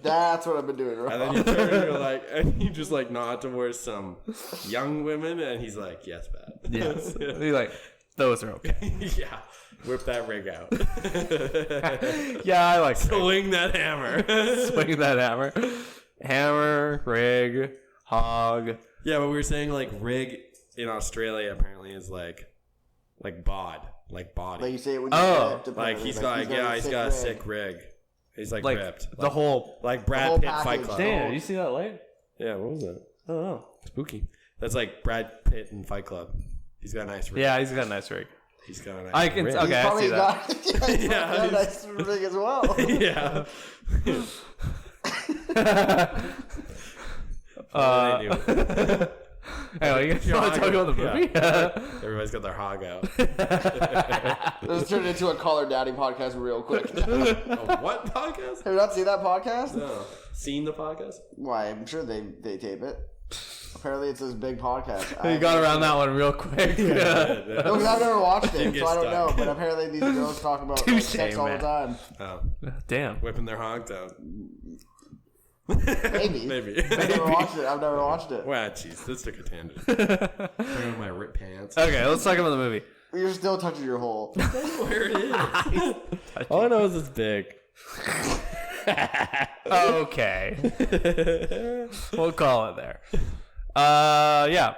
D: That's what I've been doing wrong.
C: And then you turn and you're like, and you just like nod towards some young women, and he's like, "Yes, Pat."
B: Yes. He's like, those are okay.
C: Yeah. Whip that rig out.
B: Yeah, I like
C: Swing that hammer.
B: swing that hammer. Hammer, rig, hog.
C: Yeah, but we were saying like rig in Australia apparently is like bod, like body.
D: Like you say it when you
B: Oh,
D: ripped,
C: Like he's got a sick rig. He's like ripped.
B: The whole.
C: Like
D: The
C: Brad
D: whole
C: Pitt Fight
D: package.
C: Club.
B: Damn, did you see that light?
C: Yeah, what was that?
B: I don't know.
C: Spooky. That's like Brad Pitt in Fight Club. He's got a nice rig.
B: Yeah, he's got a nice rig.
C: He's got a nice
B: I can.
C: rig.
B: Okay, I see that.
C: Yeah,
D: yeah, nice rig as well.
C: Yeah.
B: Anyway, you guys want to talk about the movie?
C: Everybody's got their hog out.
D: Let's turn it into a Call Her Daddy podcast real quick.
C: Oh, what podcast?
D: Have you not seen that podcast?
C: No. Seen the podcast?
D: Why, I'm sure they tape it. Apparently it's this big podcast.
B: You got around that one real quick.
D: No, because I've never watched it,
C: get
D: so I don't
C: stuck.
D: know. But apparently these girls talk about
B: Touche,
D: sex all the
B: man.
D: time.
C: Oh,
B: Damn.
C: whipping their hogs out.
D: Maybe.
C: Maybe.
D: I've never watched it.
C: Wow, jeez, this took a tangent. Turn on my ripped pants.
B: Okay, let's talk about the movie.
D: You're still touching your hole.
C: Where it is. All I know is it's big.
B: Okay. We'll call it there. Yeah.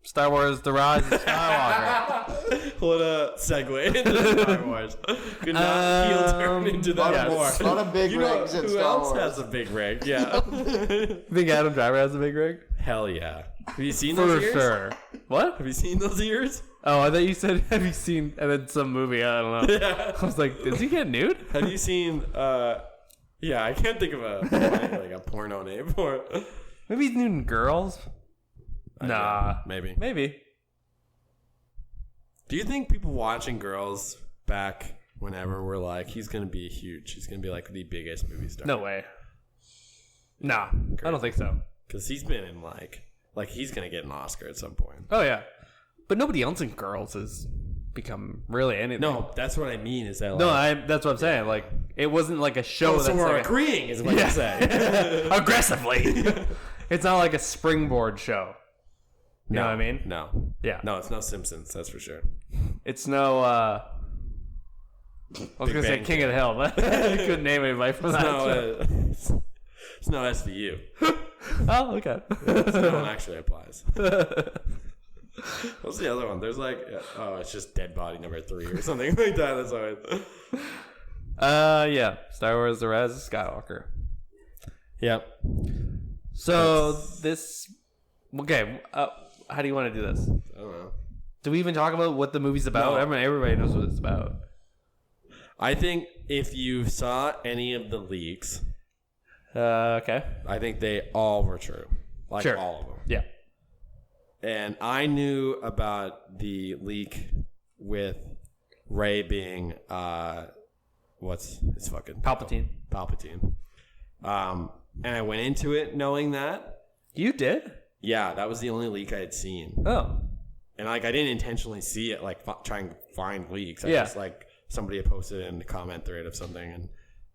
B: Star Wars: The Rise of Skywalker.
C: What a segue into Star Wars. Could not heel turn into that more.
D: A lot of big rigs in
C: Who
D: Star
C: else
D: Wars.
C: has a big rig? Yeah.
B: Think Adam Driver has a big rig?
C: Hell yeah. Have you seen
B: For
C: those ears?
B: sure. What?
C: Have you seen those ears?
B: Oh, I thought you said, have you seen, and then some movie, I don't know.
C: Yeah.
B: I was like, does he get nude?
C: Have you seen, yeah, I can't think of a porno name for it.
B: Maybe he's nude in Girls? Nah.
C: Maybe.
B: Maybe.
C: Do you think people watching Girls back whenever were like, he's going to be huge. He's going to be like the biggest movie star?
B: No way. Nah, I don't think so.
C: Because he's been in like he's going to get an Oscar at some point.
B: Oh, yeah. But nobody else in Girls has become really anything.
C: No, that's what I mean is that like...
B: No, that's what I'm saying. Like, it wasn't like a show
C: so
B: that's
C: we're
B: like
C: agreeing is what you're saying.
B: aggressively. It's not like a springboard show. You know what I mean?
C: No.
B: Yeah.
C: No, it's no Simpsons, that's for sure.
B: It's no, I was going to say King of the Hill, but I couldn't name anybody from that show.
C: It's no SVU.
B: Oh, okay.
C: That one actually applies. What's the other one? There's like, it's just Dead Body number 3 or something like that. That's always.
B: Yeah. Star Wars: The Rise of Skywalker.
C: Yep.
B: So this, okay. How do you want to do this?
C: I don't know.
B: Do we even talk about what the movie's about?
C: No.
B: Everybody knows what it's about.
C: I think if you saw any of the leaks,
B: Okay.
C: I think they all were true. Like
B: Sure.
C: all of them.
B: Yeah.
C: And I knew about the leak with Rey being what's his fucking
B: Palpatine.
C: Palpatine. And I went into it knowing that.
B: You did?
C: Yeah, that was the only leak I had seen.
B: Oh.
C: And like I didn't intentionally see it like try and find leaks. I
B: Yeah.
C: just like somebody had posted it in the comment thread of something and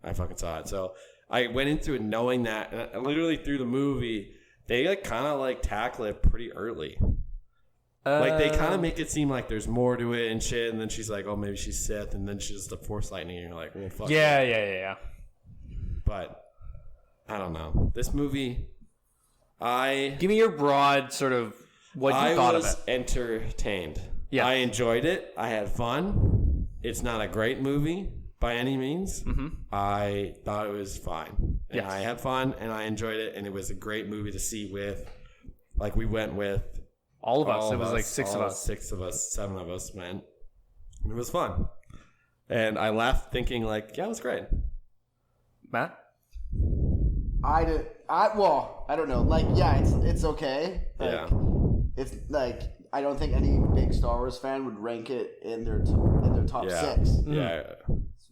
C: I fucking saw it. So I went into it knowing that, and I literally through the movie they like kind of like tackle it pretty early. Like they kind of make it seem like there's more to it and shit, and then she's like, oh, maybe she's Sith, and then she's the Force lightning, and you're like, well, fuck.
B: Yeah.
C: But I don't know. This movie,
B: Give me your broad sort of what you thought of it.
C: I was entertained.
B: Yeah.
C: I enjoyed it. I had fun. It's not a great movie by any means.
B: Mm-hmm.
C: I thought it was fine. And
B: Yes.
C: I had fun, and I enjoyed it, and it was a great movie to see with, like, we went with
B: All of us. It was like 6 of us.
C: 6 of us, 7 of us went. And it was fun. And I left thinking, like, yeah, it was great.
B: Matt?
D: I don't know. Like, yeah, it's okay. Like,
C: Yeah.
D: It's like I don't think any big Star Wars fan would rank it in their top
C: Yeah.
D: 6.
C: Yeah.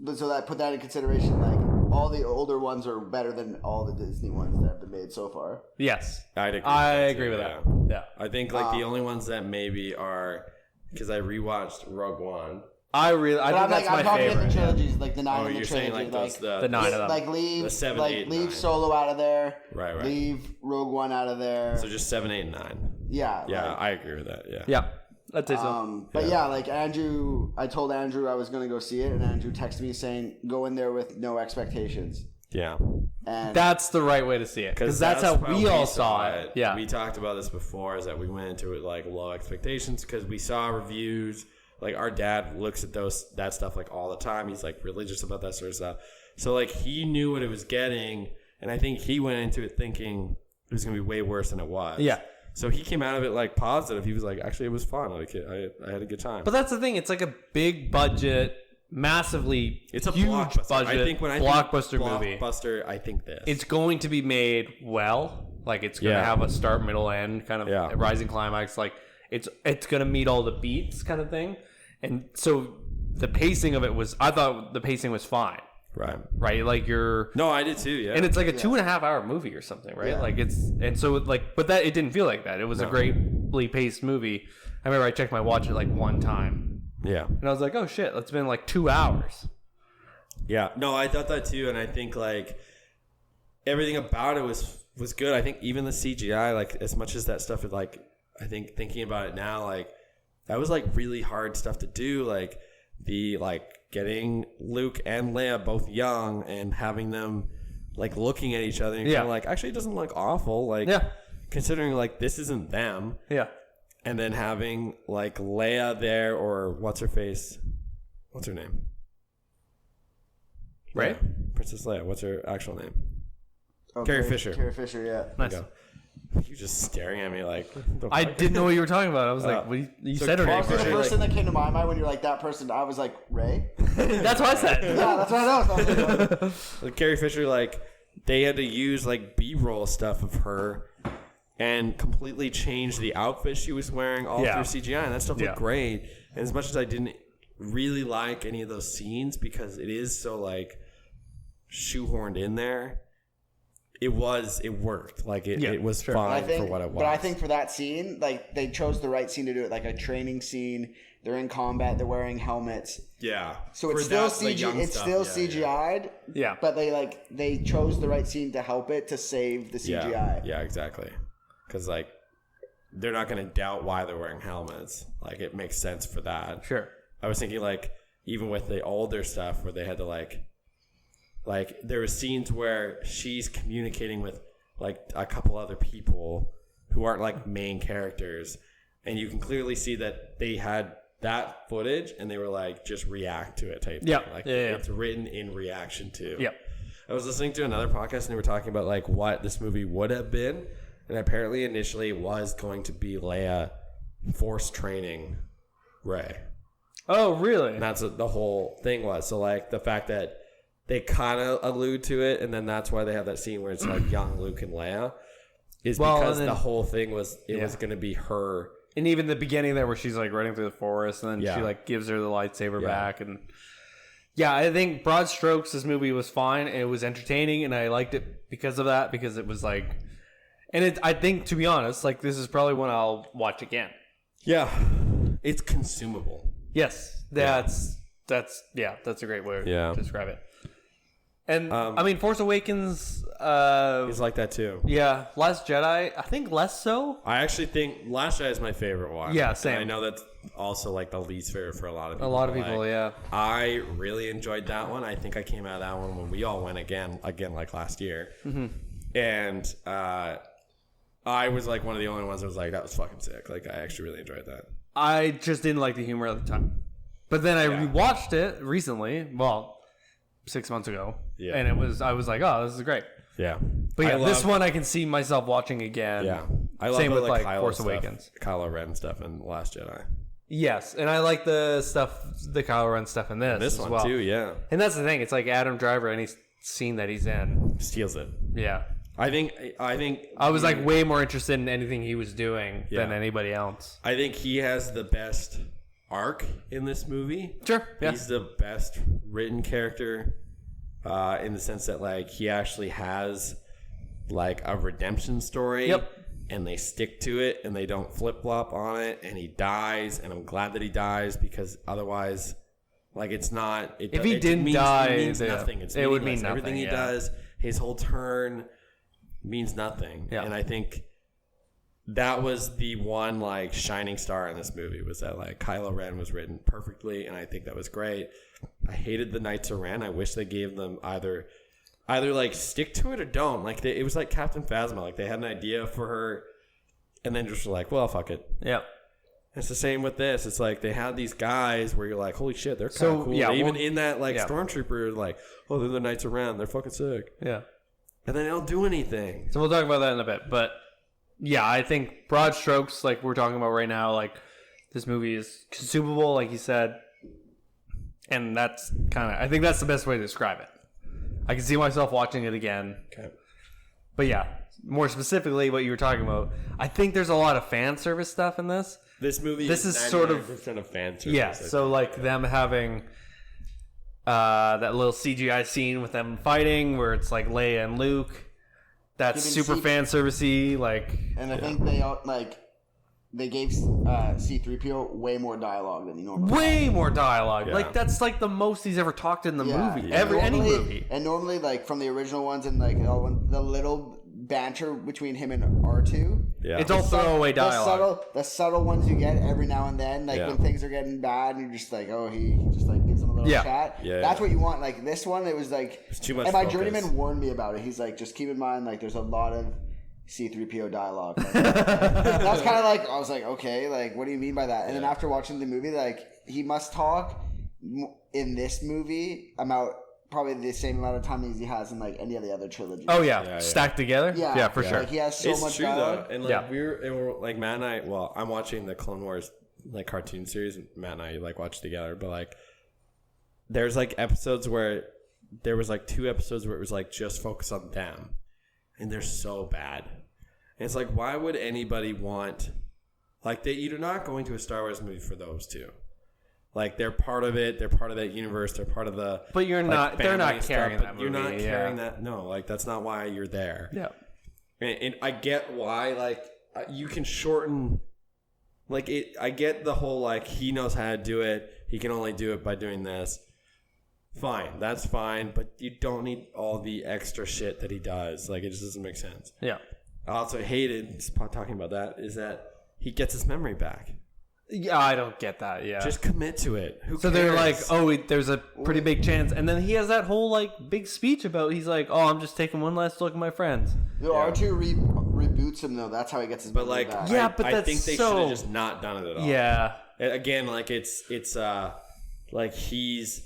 D: But so that put that in consideration. Like all the older ones are better than all the Disney ones that have been made so far.
B: Yes.
C: I
B: agree with that. Yeah.
C: I think, like, the only ones that maybe are, because I rewatched Rogue One.
B: I think that's
D: I'm
B: my
D: talking
B: favorite.
D: in the trilogies, like the 9
C: Oh,
D: in the
C: you're
D: trilogy,
C: saying, like, those,
B: The 9 of them.
D: like leave,
C: the 7,
D: like
C: 8,
D: leave
C: 9.
D: Solo out of there.
C: Right.
D: Leave Rogue One out of there.
C: So just 7, 8, and 9.
D: Yeah.
C: Yeah,
D: like,
C: I agree with that. Yeah.
B: Yeah. I'd say so.
D: But yeah, like Andrew, I told Andrew I was gonna go see it, and Andrew texted me saying, "Go in there with no expectations."
C: Yeah.
D: And
B: That's the right way to see it. Because that's how we all saw it. Yeah.
C: We talked about this before, is that we went into it like low expectations because we saw reviews. Like, our dad looks at that stuff like all the time. He's like religious about that sort of stuff. So like he knew what it was getting, and I think he went into it thinking it was gonna be way worse than it was.
B: Yeah.
C: So he came out of it like positive. He was like, actually, it was fun. Like I had a good time.
B: But that's the thing. It's like a big budget, massively
C: It's a
B: huge
C: blockbuster.
B: budget
C: I think when I
B: blockbuster
C: think
B: movie.
C: blockbuster, I think this.
B: It's going to be made well. Like, it's going to
C: Yeah.
B: have a start, middle, end kind of
C: Yeah.
B: rising climax. Like, it's going to meet all the beats kind of thing. And so the pacing of it was, I thought the pacing was fine. Right? Like,
C: No, I did too. Yeah.
B: and it's like a 2.5 hour movie or something, right?
D: Yeah.
B: Like, but that, it didn't feel like that. It was a greatly paced movie. I remember I checked my watch at like one time.
C: yeah.
B: And I was like, oh shit, it's been like 2 hours.
C: Yeah. No, I thought that too, and I think like everything about it was good. I think even the CGI, like as much as that stuff is like, I think thinking about it now, like that was like really hard stuff to do. Like the getting Luke and Leia both young and having them like looking at each other and kind of like, actually it doesn't look awful. Like considering like this isn't them.
B: Yeah.
C: And then having like Leia there, or what's her face? What's her name?
B: Right?
C: Yeah. Princess Leia. What's her actual name?
D: Oh,
C: Carrie Fisher.
D: Carrie Fisher, yeah.
B: Nice.
C: You're just staring at me like...
B: I didn't know what you were talking about. I was like, what you
C: so
B: said her name.
D: Also, the
C: Fisher,
D: first thing that came to my mind when you're like, that person, I was like, Ray?
B: That's what I said.
D: Yeah, that's what I know.
C: Like Carrie Fisher, like, they had to use like B-roll stuff of her and completely change the outfit she was wearing all through CGI, and that stuff looked great. And as much as I didn't really like any of those scenes because it is so like shoehorned in there, it worked. Like it was fine for what it was.
D: But I think for that scene, like they chose the right scene to do it, like a training scene. They're in combat. They're wearing helmets.
C: Yeah.
D: So it's still CG. It's still CGI'd.
B: Yeah.
D: But they chose the right scene to help it to save the CGI.
C: Yeah, exactly. Because like they're not going to doubt why they're wearing helmets. Like it makes sense for that.
B: Sure.
C: I was thinking like even with the older stuff where they had to like there were scenes where she's communicating with like a couple other people who aren't like main characters, and you can clearly see that they had that footage and they were like just react to it type thing. Like it's written in reaction to.
B: Yep.
C: I was listening to another podcast and they were talking about like what this movie would have been, and apparently initially it was going to be Leia force training Rey.
B: Oh, really?
C: And that's what the whole thing was. So like the fact that they kind of allude to it, and then that's why they have that scene where it's like young Luke and Leia, is because the whole thing was was going to be her.
B: And even the beginning there where she's like running through the forest and then she like gives her the lightsaber back. And I think broad strokes, this movie was fine. And it was entertaining, and I liked it because of that, because it was like, and I think, to be honest, like this is probably one I'll watch again.
C: Yeah. It's consumable.
B: Yes. That's a great way to describe it. And I mean, Force Awakens
C: is like that too.
B: Yeah, Last Jedi, I think less so.
C: I actually think Last Jedi is my favorite one.
B: Yeah, same.
C: And I know that's also like the least favorite for a lot of people.
B: A lot of people,
C: like, I really enjoyed that one. I think I came out of that one when we all went again like last year. Mm-hmm. And I was like one of the only ones that was like, that was fucking sick. Like I actually really enjoyed that.
B: I just didn't like the humor at the time. But then I rewatched it recently. Well, 6 months ago, and I was like, oh, this is great.
C: Yeah,
B: but this one I can see myself watching again.
C: Yeah, I love
B: same with like
C: Kylo
B: Force
C: stuff,
B: Awakens,
C: Kylo Ren stuff, and Last Jedi.
B: Yes, and I like the Kylo Ren stuff in this
C: one
B: as well.
C: too. Yeah,
B: and that's the thing. It's like Adam Driver, any scene that he's in
C: steals it.
B: Yeah,
C: I think
B: I was like way more interested in anything he was doing than anybody else.
C: I think he has the best arc in this movie.
B: Sure,
C: he's the best written character. In the sense that like he actually has like a redemption story, and they stick to it and they don't flip flop on it, and he dies, and I'm glad that he dies, because otherwise, like it's not.
B: If he didn't die,
C: it means nothing. It would mean nothing. Everything he does, his whole turn means nothing. And I think that was the one like shining star in this movie, was that like Kylo Ren was written perfectly, and I think that was great. I hated the Knights of Ren. I wish they gave them either like stick to it or don't. Like it was like Captain Phasma. Like they had an idea for her, and then just were like, well, fuck it.
B: Yeah.
C: It's the same with this. It's like they had these guys where you're like, holy shit, they're kind of cool.
B: Yeah,
C: even in that like Stormtrooper, like, oh, they're the Knights of Ren. They're fucking sick.
B: Yeah.
C: And then they don't do anything.
B: So we'll talk about that in a bit. But yeah, I think broad strokes, like we're talking about right now, like this movie is consumable, like you said. And that's I think that's the best way to describe it. I can see myself watching it again.
C: Okay.
B: But yeah, more specifically what you were talking about, I think there's a lot of fan service stuff in this.
C: This movie
B: is sort of
C: 99% of fan service.
B: Yeah, so like them having that little CGI scene with them fighting where it's like Leia and Luke. That's super fan servicey, like.
D: And I think they all, like they gave C-3PO way more dialogue than he normally.
B: Way more dialogue.
C: Yeah.
B: Like that's like the most he's ever talked in the movie.
C: Yeah.
B: Any movie.
D: And normally, like from the original ones and like the little banter between him and R2.
C: Yeah.
B: It's all throwaway dialogue.
D: The subtle ones you get every now and then, like when things are getting bad, and you're just like, oh, he just like gives them a little chat.
C: Yeah.
D: That's what you want. Like this one, it was like,
C: it's too much.
D: And my
C: focus.
D: journeyman warned me about it. He's like, just keep in mind, like there's a lot of C-3PO dialogue. Like, that's kind of like, I was like, okay, like what do you mean by that? And then after watching the movie, like he must talk in this movie about probably the same amount of time as he has in like any of the other trilogies.
B: Oh yeah, stacked together.
D: Yeah,
B: for sure.
D: Like he has so
C: it's
D: much
C: true
D: dialogue.
C: though, and like we're like Matt and I. Well, I'm watching the Clone Wars like cartoon series. And Matt and I like watch together, but like there's like episodes where there was like 2 episodes where it was like just focus on them, and they're so bad. And it's like, why would anybody want like you're not going to a Star Wars movie for those 2. Like they're part of it. They're part of that universe. They're part of the.
B: But you're
C: like,
B: not. They're not carrying
C: stuff,
B: that movie.
C: You're not carrying that. No, like that's not why you're there.
B: Yeah.
C: And I get why. Like you can shorten. Like it. I get the whole like he knows how to do it. He can only do it by doing this. Fine, that's fine. But you don't need all the extra shit that he does. Like it just doesn't make sense.
B: Yeah.
C: I also hated talking about that. Is that he gets his memory back.
B: Yeah, I don't get that. Yeah.
C: Just commit to it. Who
B: so
C: cares?
B: they're like, oh, there's a pretty big chance, and then he has that whole like big speech about. He's like, oh, I'm just taking one last look at my friends.
D: No, R2 reboots him though. That's how he gets his.
C: But
D: memory
C: like,
D: back.
B: Yeah, but
C: I
B: that's
C: think they
B: so-
C: should have just not done it at all.
B: Yeah.
C: Again, like it's like he's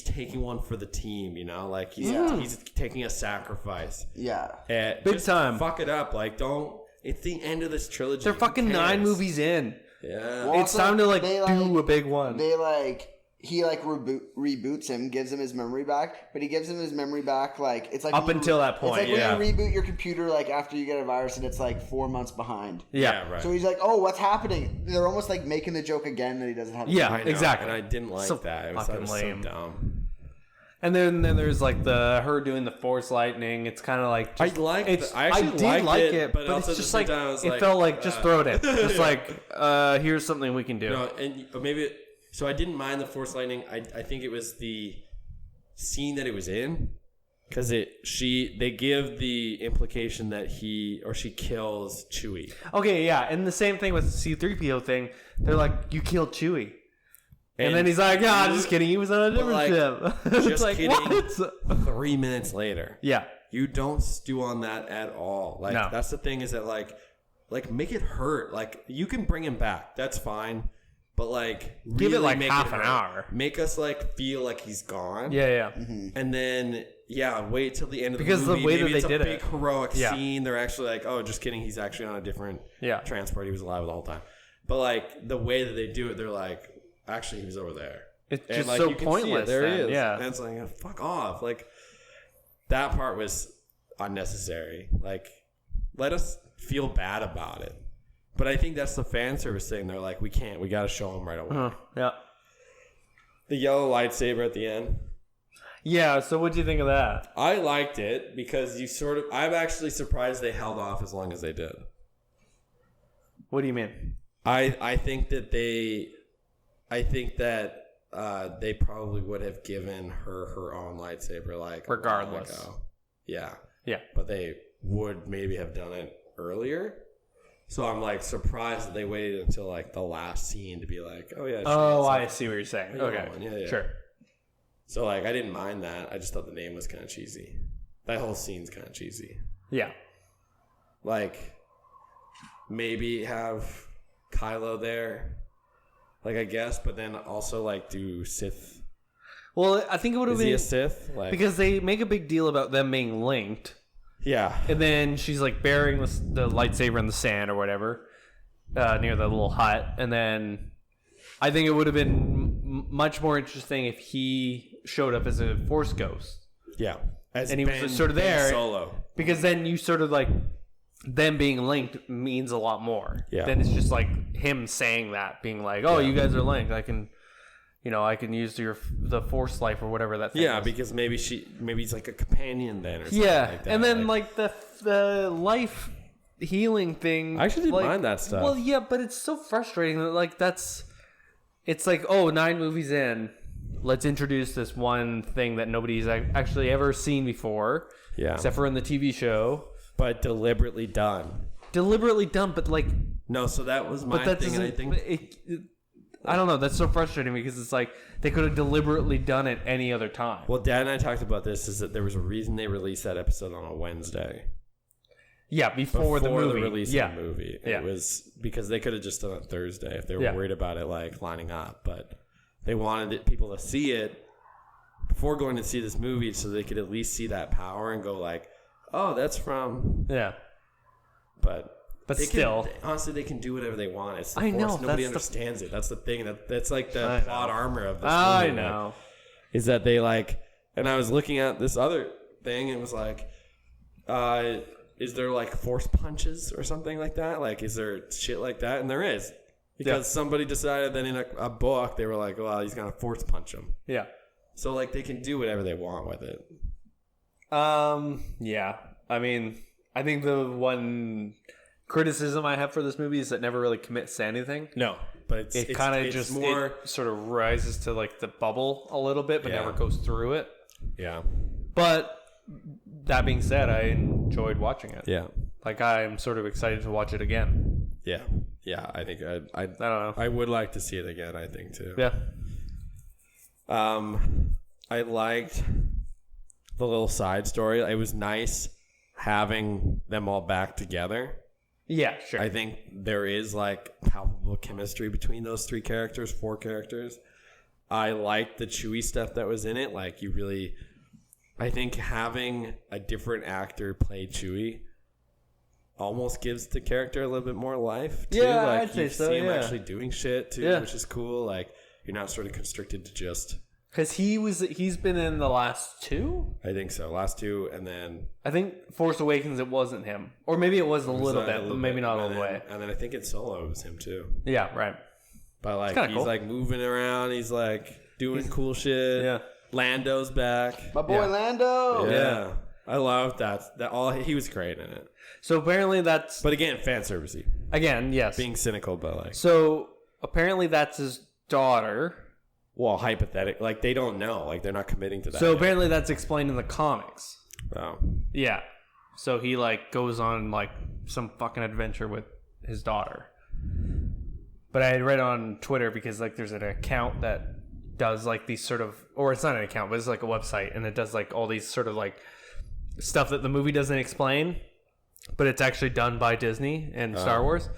C: taking one for the team, you know, like he's taking a sacrifice.
D: Yeah.
B: Big
C: just
B: time.
C: Fuck it up, like don't. It's the end of this trilogy.
B: They're fucking
C: Who
B: 9
C: cares?
B: movies in.
C: Yeah.
D: Well,
B: It's
D: also,
B: time to like
D: they,
B: do a big one.
D: They like he like reboots him, gives him his memory back, but he gives him his memory back like it's like
B: Up until that point,
D: It's like
B: yeah.
D: when you reboot your computer like after you get a virus and it's like 4 months behind.
B: Yeah.
C: right.
D: So he's like, "Oh, what's happening?" They're almost like making the joke again that he doesn't have.
B: Yeah.
C: I know,
B: exactly.
C: And I didn't like
B: So
C: that. It was,
B: fucking
C: so
B: lame.
C: dumb.
B: And then there's like her doing the Force lightning. It's kind of like
C: I
B: just,
C: liked
B: it's,
C: it. I actually
B: did
C: liked
B: like
C: it, but
B: but
C: also
B: it's
C: at
B: just
C: the
B: like
C: same time I was
B: it
C: like,
B: felt like just throw it in. Just like here's something we can do.
C: No, and maybe so I didn't mind the Force lightning. I think it was the scene that it was in because they give the implication that he or she kills Chewie.
B: Okay, yeah, and the same thing with the C-3PO thing. They're like, you killed Chewie. And then he's like, yeah, just kidding. He was on a different ship. It's
C: just
B: like,
C: kidding.
B: what?
C: 3 minutes later.
B: Yeah.
C: You don't stew on that at all. Like
B: No.
C: that's the thing is that like make it hurt. Like you can bring him back. That's fine. But like
B: Give it
C: really
B: like
C: make
B: half
C: it
B: an
C: hurt.
B: hour.
C: Make us like feel like he's gone.
B: Yeah.
C: And then wait till the end of
B: Because
C: the
B: the
C: movie.
B: way that
C: Maybe
B: they
C: it's
B: did
C: a big
B: it.
C: heroic
B: Yeah.
C: scene. They're actually like, oh, just kidding. He's actually on a different transport. He was alive the whole time. But like the way that they do it, they're like, actually, he was over there.
B: It's
C: And,
B: just
C: like,
B: so
C: you can see
B: pointless.
C: it. There
B: then.
C: he is.
B: Yeah.
C: And it's like, fuck off. Like that part was unnecessary. Like let us feel bad about it. But I think that's the fan service thing. They're like, we can't. We got to show him right away.
B: Yeah.
C: The yellow lightsaber at the end.
B: Yeah, so what do you think of that?
C: I liked it because I'm actually surprised they held off as long as they did.
B: What do you mean?
C: I think that they probably would have given her own lightsaber like
B: Regardless.
C: a while ago. Yeah.
B: Yeah.
C: But they would maybe have done it earlier. So I'm like surprised that they waited until like the last scene to be like, oh yeah.
B: I see what you're saying. Okay.
C: Yeah.
B: Sure.
C: So like I didn't mind that. I just thought the name was kind of cheesy. That whole scene's kind of cheesy.
B: Yeah.
C: Like maybe have Kylo there. Like I guess, but then also like do Sith.
B: Well, I think it would have
C: Is he
B: been
C: a Sith? Like
B: because they make a big deal about them being linked.
C: yeah.
B: And then she's like burying the lightsaber in the sand or whatever near the little hut. And then I think it would have been much more interesting if he showed up as a Force ghost.
C: Yeah. As
B: And he was just sort of there.
C: Solo.
B: Because then you sort of like them being linked means a lot more.
C: Yeah.
B: Then it's just like him saying that, being like, "Oh, you guys are linked. I can use the Force life or whatever that thing
C: Yeah,
B: is."
C: because maybe he's like a companion then or something
B: Yeah,
C: like that.
B: and then like the life healing thing.
C: I actually didn't mind that stuff.
B: Well, yeah, but it's so frustrating that like it's like, oh, 9 movies in, let's introduce this one thing that nobody's actually ever seen before.
C: Yeah.
B: Except for in the TV show.
C: But deliberately done.
B: But like...
C: No, so that was my thing, and I think...
B: I don't know, that's so frustrating because it's like, they could have deliberately done it any other time.
C: Well, Dad and I talked about this, is that there was a reason they released that episode on a Wednesday.
B: Yeah, before the movie.
C: The release of the movie.
B: Yeah.
C: It was because they could have just done it Thursday if they were worried about it like lining up, but they wanted people to see it before going to see this movie so they could at least see that power and go like, oh, that's from...
B: Yeah.
C: But
B: still...
C: honestly, they can do whatever they want. It's the
B: I
C: Force.
B: know.
C: Nobody understands it. That's the thing. That's like the plot armor of this movie.
B: I know.
C: Is that they like... And I was looking at this other thing and it was like... is there like force punches or something like that? Like, is there shit like that? And there is. Because somebody decided that in a book, they were like, well, he's going to force punch him.
B: Yeah.
C: So, like, they can do whatever they want with it.
B: Yeah. I mean, I think the one criticism I have for this movie is that it never really commits to anything.
C: No. But
B: it kind of just more... It sort of rises to, like, the bubble a little bit, but never goes through it.
C: Yeah.
B: But... That being said, I enjoyed watching it.
C: Yeah.
B: Like, I'm sort of excited to watch it again.
C: Yeah. Yeah, I think I
B: don't know.
C: I would like to see it again, I think, too.
B: Yeah.
C: I liked the little side story. It was nice having them all back together.
B: Yeah, sure.
C: I think there is, like, palpable chemistry between those 4 characters. I liked the Chewie stuff that was in it. Like, you really... I think having a different actor play Chewie almost gives the character a little bit more life, too.
B: Yeah,
C: like,
B: I'd say so,
C: see him actually doing shit, too,
B: Yeah.
C: which is cool. Like, you're not sort of constricted to just...
B: Because he's been in the last 2?
C: I think so. Last 2, and then...
B: I think Force Awakens, it wasn't him. Or maybe it was a little bit, but maybe not all the way.
C: And then I think in Solo it was him, too.
B: Yeah, right.
C: But, like, he's,
B: cool.
C: like, moving around. He's, like, doing cool shit.
B: Yeah.
C: Lando's back.
D: My boy Lando.
C: Yeah. I love that. He was great in it.
B: So apparently that's...
C: But again, fan servicey.
B: Again, yes.
C: Being cynical, but like...
B: So apparently that's his daughter.
C: Well, hypothetical. Like, they don't know. Like, they're not committing to that.
B: So
C: yet.
B: apparently that's explained in the comics.
C: Oh.
B: Yeah. So he, like, goes on, like, some fucking adventure with his daughter. But I had read on Twitter because, like, there's an account that does, like, these sort of... Or it's not an account, but it's, like, a website. And it does, like, all these sort of, like, stuff that the movie doesn't explain. But it's actually done by Disney and Star Wars.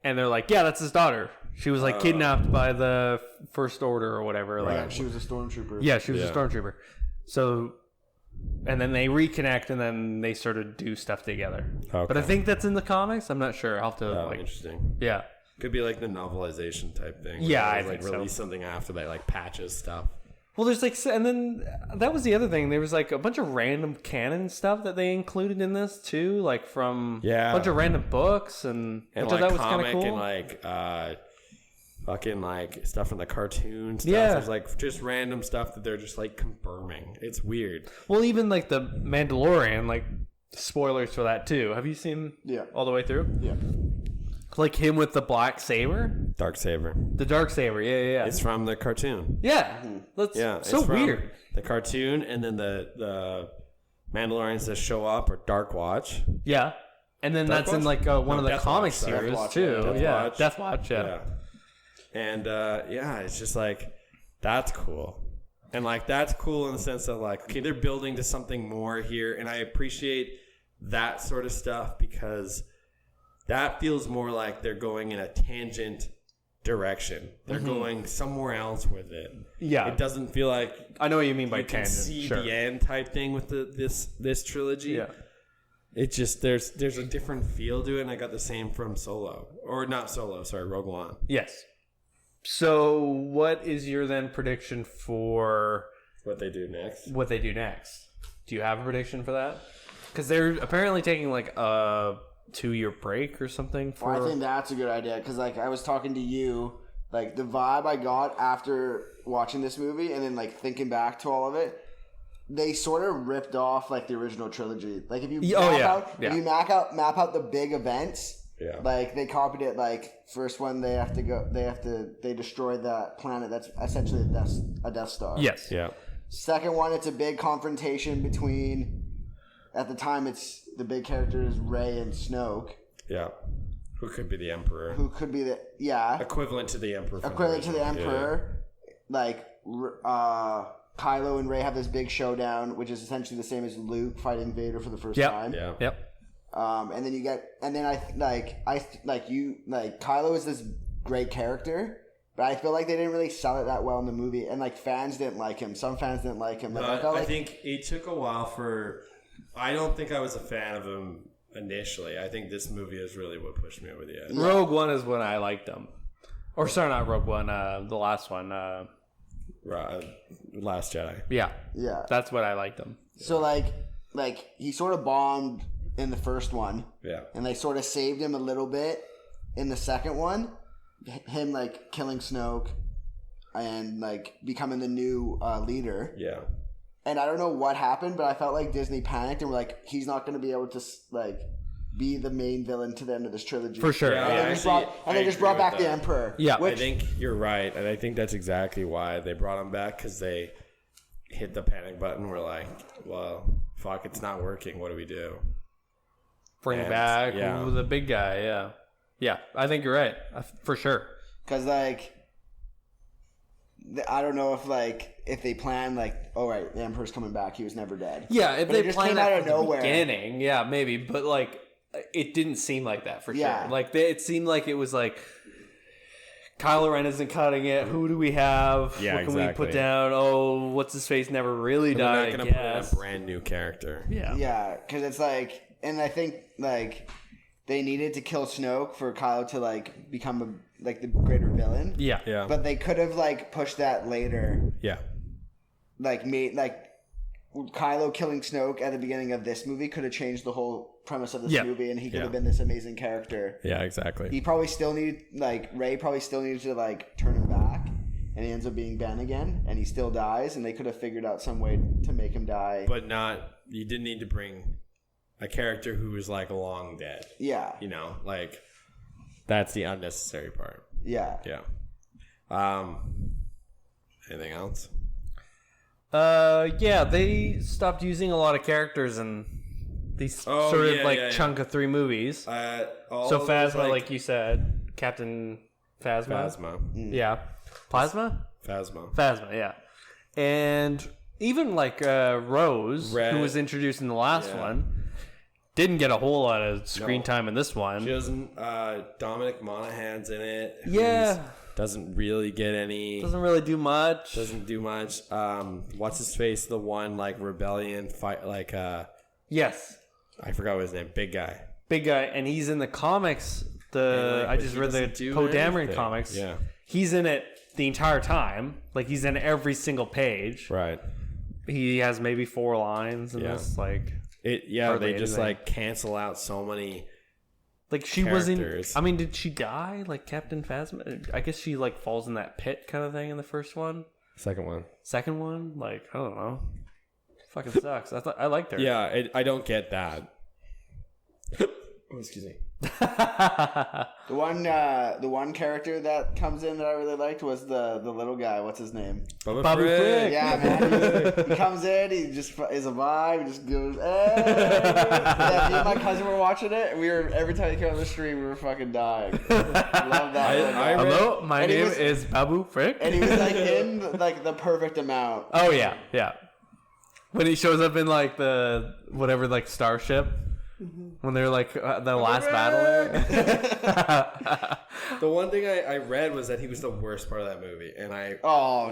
B: And they're like, yeah, that's his daughter. She was, like, kidnapped by the First Order or whatever.
C: Right.
B: Like,
D: She was a stormtrooper.
B: yeah, she was a stormtrooper. So... And then they reconnect, and then they sort of do stuff together.
C: Okay.
B: But I think that's in the comics. I'm not sure. I'll have to, like...
C: Interesting.
B: Yeah.
C: Could be like the novelization type thing.
B: Yeah,
C: where
B: I
C: they, like,
B: think so.
C: release something after that, like patches stuff.
B: Well, there's like, and then that was the other thing. There was like a bunch of random canon stuff that they included in this too, like from a bunch of random books, and I thought
C: like
B: that was
C: comic
B: kind of cool.
C: and like fucking like stuff from the cartoon stuff.
B: Yeah.
C: There's like just random stuff that they're just like confirming. It's weird.
B: Well, even like the Mandalorian, like spoilers for that too. Have you seen all the way through?
D: Yeah.
B: Like him with the black saber,
C: Darksaber.
B: the dark saber. Yeah.
C: It's from the cartoon.
B: Yeah, that's so
C: it's from
B: weird.
C: The cartoon, and then the Mandalorians that show up are Dark Watch.
B: Yeah, and then
C: Dark
B: that's in
C: Watch?
B: like one of the
C: Death
B: comic
C: Watch, sorry.
B: series
D: Death Watch,
B: too.
C: yeah.
B: Death Watch. Yeah.
C: And it's just like that's cool. And like that's cool in the sense that like okay, they're building to something more here, and I appreciate that sort of stuff because that feels more like they're going in a tangent direction. They're going somewhere else with it.
B: Yeah.
C: It doesn't feel like
B: I know what you mean by
C: you can
B: tangent.
C: see
B: Sure.
C: the end type thing with this trilogy.
B: Yeah.
C: It just there's a different feel to it, and I got the same from Solo. Or not Solo, sorry, Rogue One.
B: Yes. So, what is your then prediction for
C: What they do next.
B: what they do next? Do you have a prediction for that? Because they're apparently taking like a 2-year break or something for...
D: Well, I think that's a good idea because, like, I was talking to you, like, the vibe I got after watching this movie and then, like, thinking back to all of it, they sort of ripped off like the original trilogy. Like if you
B: if
D: you map out the big events.
C: Yeah.
D: Like they copied it. Like first one, they destroy that planet. That's essentially a Death Star.
B: Yes.
C: Yeah.
D: Second one, it's a big confrontation between. At the time, it's the big characters Rey and Snoke.
C: Yeah. Who could be the Emperor?
D: Who could be the
C: equivalent to the Emperor?
D: Equivalent to the Emperor. Yeah. Like Kylo and Rey have this big showdown, which is essentially the same as Luke fighting Vader for the first time.
C: Yeah.
B: Yep.
D: And then Kylo is this great character, but I feel like they didn't really sell it that well in the movie, and like fans didn't like him. Some fans didn't like him. Like,
C: I think it took a while for. I don't think I was a fan of him initially. I think this movie is really what pushed me over the edge.
B: Rogue One is when I liked him, or sorry, not Rogue One. The last one.
C: Last Jedi.
B: Yeah. That's what I liked him.
D: So like he sort of bombed in the first one.
C: Yeah.
D: And they sort of saved him a little bit in the second one. Him like killing Snoke and like becoming the new leader.
C: Yeah.
D: And I don't know what happened, but I felt like Disney panicked and were like, he's not going to be able to like be the main villain to the end of this trilogy.
B: For sure.
D: And they just brought back the Emperor.
B: Yeah.
C: I think you're right. And I think that's exactly why they brought him back, because they hit the panic button. We're like, well, fuck, it's not working. What do we do?
B: Bring back the big guy. Yeah, I think you're right, for sure.
D: Because like, I don't know if they plan like, oh right, the Emperor's coming back. He was never dead.
B: Yeah, if
D: but
B: they
D: just
B: planned
D: came
B: that
D: out of
B: from the
D: nowhere.
B: beginning, yeah, maybe. But like, it didn't seem like that for
D: Yeah.
B: sure. Like it seemed like it was like, Kylo Ren isn't cutting it. Who do we have?
C: Yeah,
B: what can we put down? Oh, what's his face never really died.
C: They're not going to put in a brand new character.
D: Yeah, because it's like, and I think like they needed to kill Snoke for Kylo to like become the greater villain.
B: Yeah.
D: But they could have like pushed that later.
C: Yeah.
D: Like made like Kylo killing Snoke at the beginning of this movie could have changed the whole premise of this movie, and he could have been this amazing character.
C: Yeah, exactly.
D: He probably still needed Rey probably still needed to like turn him back, and he ends up being Ben again, and he still dies, and they could have figured out some way to make him die.
C: But you didn't need to bring a character who was like long dead.
D: Yeah.
C: You know, like that's the unnecessary part.
D: Yeah.
C: Yeah. Anything else?
B: Yeah, they stopped using a lot of characters in these chunk of 3 movies. So Phasma, like you said, Captain Phasma. Yeah. Plasma? Phasma, yeah. And even like Rose, who was introduced in the last one, didn't get a whole lot of screen time in this one.
C: She doesn't. Dominic Monaghan's in it.
B: Yeah.
C: Doesn't really get any.
B: Doesn't really do much.
C: What's his face? The one like rebellion fight
B: Yes.
C: I forgot what his name. Big guy.
B: And he's in the comics. I just read the Poe Dameron comics.
C: Yeah.
B: He's in it the entire time. Like he's in every single page.
C: Right.
B: He has maybe 4 lines in this. Like
C: they just like cancel out so many.
B: Like she
C: characters.
B: wasn't. I mean, did she die? Like Captain Phasma? I guess she like falls in that pit kind of thing in the first one.
C: Second one,
B: like I don't know. Fucking sucks. I liked her.
C: Yeah, I don't get that. Oh, excuse me.
D: The one character that comes in that I really liked was the little guy. What's his name?
C: Babu Frick.
D: Yeah, man. He comes in. He just is a vibe. He just goes. Hey. Yeah, me and my cousin were watching it. And every time he came on the stream, we were fucking dying. Love that.
B: Hello, my name is Babu Frick.
D: And he was like in like the perfect amount.
B: Oh yeah. When he shows up in like the whatever like starship. When they're like the last battle.
C: The one thing I read was that he was the worst part of that movie, and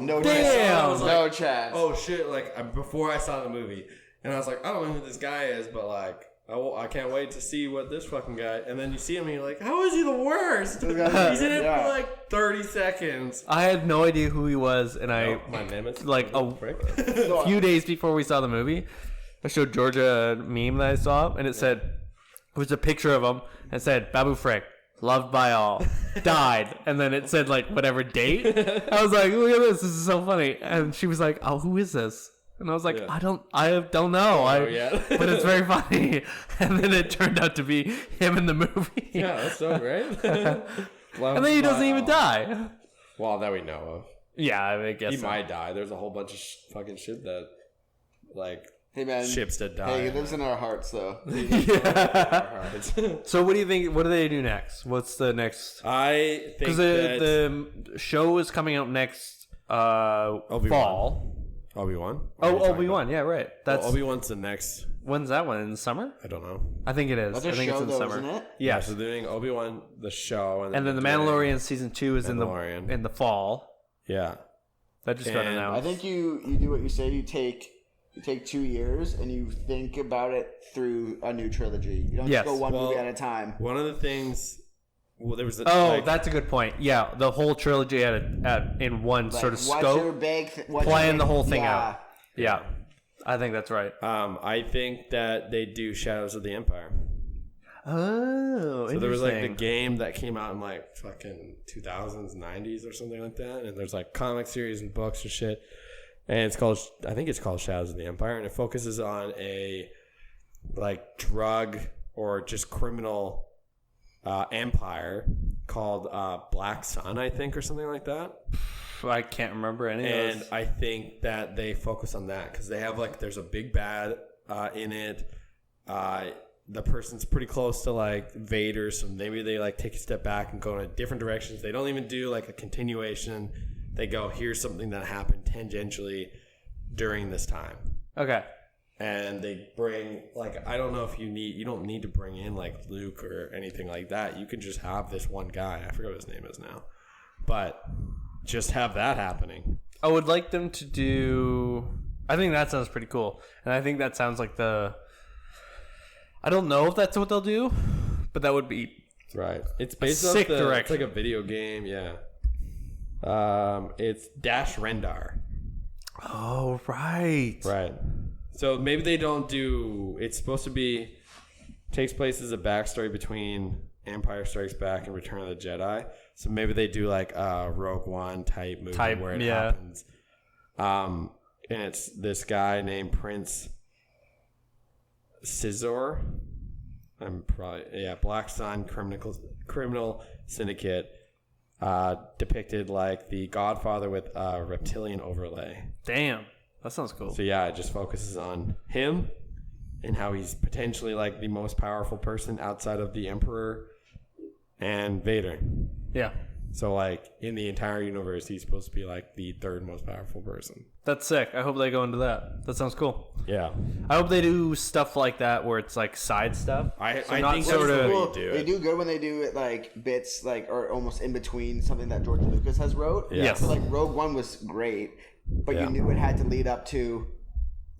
D: no chance.
C: Oh shit! Like before I saw the movie, and I was like, I don't know who this guy is, but like I can't wait to see what this fucking guy. And then you see him, and you're like, how is he the worst? He's in it for like 30 seconds.
B: I had no idea who he was, and
C: my name is
B: like a few days before we saw the movie. I showed Georgia a meme that I saw, and it said, it was a picture of him, and it said, Babu Frick, loved by all, died. And then it said, like, whatever date. I was like, look at this is so funny. And she was like, oh, who is this? And I was like,
C: Yeah.
B: I don't know.
C: yeah.
B: But it's very funny. And then it turned out to be him in the movie.
C: Yeah, that's so great.
B: And then he doesn't even die.
C: Well, that we know of.
B: Yeah, I guess
C: He
B: so.
C: might die. There's a whole bunch of fucking shit that, like,
D: Hey man,
C: ships that die.
D: hey, he lives in our hearts though.
B: So what do you think? What do they do next? What's the next?
C: I think
B: Because
C: that
B: the show is coming out next fall.
C: Obi-Wan.
B: Obi-Wan. Yeah, right. That's
C: Obi-Wan's the next.
B: when's that one? In the summer?
C: I don't know.
B: I think it is.
D: That's
B: I
D: a
B: think
D: show
B: it's in the
D: though,
B: summer.
D: isn't it?
B: Yeah.
C: So they're doing Obi-Wan, the show.
B: And then the
C: they're doing-
B: Mandalorian season 2 is in
C: Mandalorian.
B: the fall.
C: Yeah.
B: That just got
C: And
B: announced.
D: I think you do what you say. You take 2 years and you think about it through a new trilogy. You don't
B: Yes.
D: just go one
C: Well,
D: movie at a time.
C: One of the things. Well, there was.
B: That's a good point. Yeah, the whole trilogy in one
D: Like,
B: sort of
D: what's your
B: scope.
D: big
B: Plan the whole thing
D: yeah.
B: out. Yeah, I think that's right.
C: I think that they do Shadows of the Empire.
B: Oh,
C: So there was like the game that came out in like fucking 2000s, 90s or something like that, and there's like comic series and books and shit. And I think it's called Shadows of the Empire, and it focuses on a like drug or just criminal empire called Black Sun, I think, or something like that.
B: I can't remember any of
C: And
B: those.
C: I think that they focus on that because they have like there's a big bad in it. The person's pretty close to like Vader, so maybe they like take a step back and go in different directions. They don't even do like a continuation. They go, here's something that happened tangentially during this time.
B: Okay.
C: And they bring like I don't know if you don't need to bring in like Luke or anything like that. You can just have this one guy. I forget what his name is now, but just have that happening.
B: I would like them to do. I think that sounds pretty cool, and I think that sounds like the. I don't know if that's what they'll do, but that would be
C: Right. It's based
B: sick
C: off
B: direction.
C: It's like a video game. Yeah. It's Dash Rendar.
B: Oh right.
C: Right. So maybe they don't do. It's supposed to be takes place as a backstory between Empire Strikes Back and Return of the Jedi. So maybe they do like a Rogue One type movie where it happens. And it's this guy named Prince Scizor. Black Sun criminal syndicate. Depicted like the Godfather with a reptilian overlay.
B: Damn, that sounds cool.
C: So yeah, it just focuses on him and how he's potentially like the most powerful person outside of the Emperor and Vader.
B: Yeah,
C: So like in the entire universe, he's supposed to be like the third most powerful person.
B: that's sick. I hope they go into that. That sounds cool.
C: Yeah,
B: I hope they do stuff like that where it's like side stuff.
C: I
B: not
C: think
B: sort
C: that's
B: of-
C: the way
D: Well,
C: you do
D: they
C: it.
D: do good when they do it like bits, like or almost in between something that George Lucas has wrote.
B: Yes.
D: So like Rogue One was great, but
C: Yeah.
D: you knew it had to lead up to.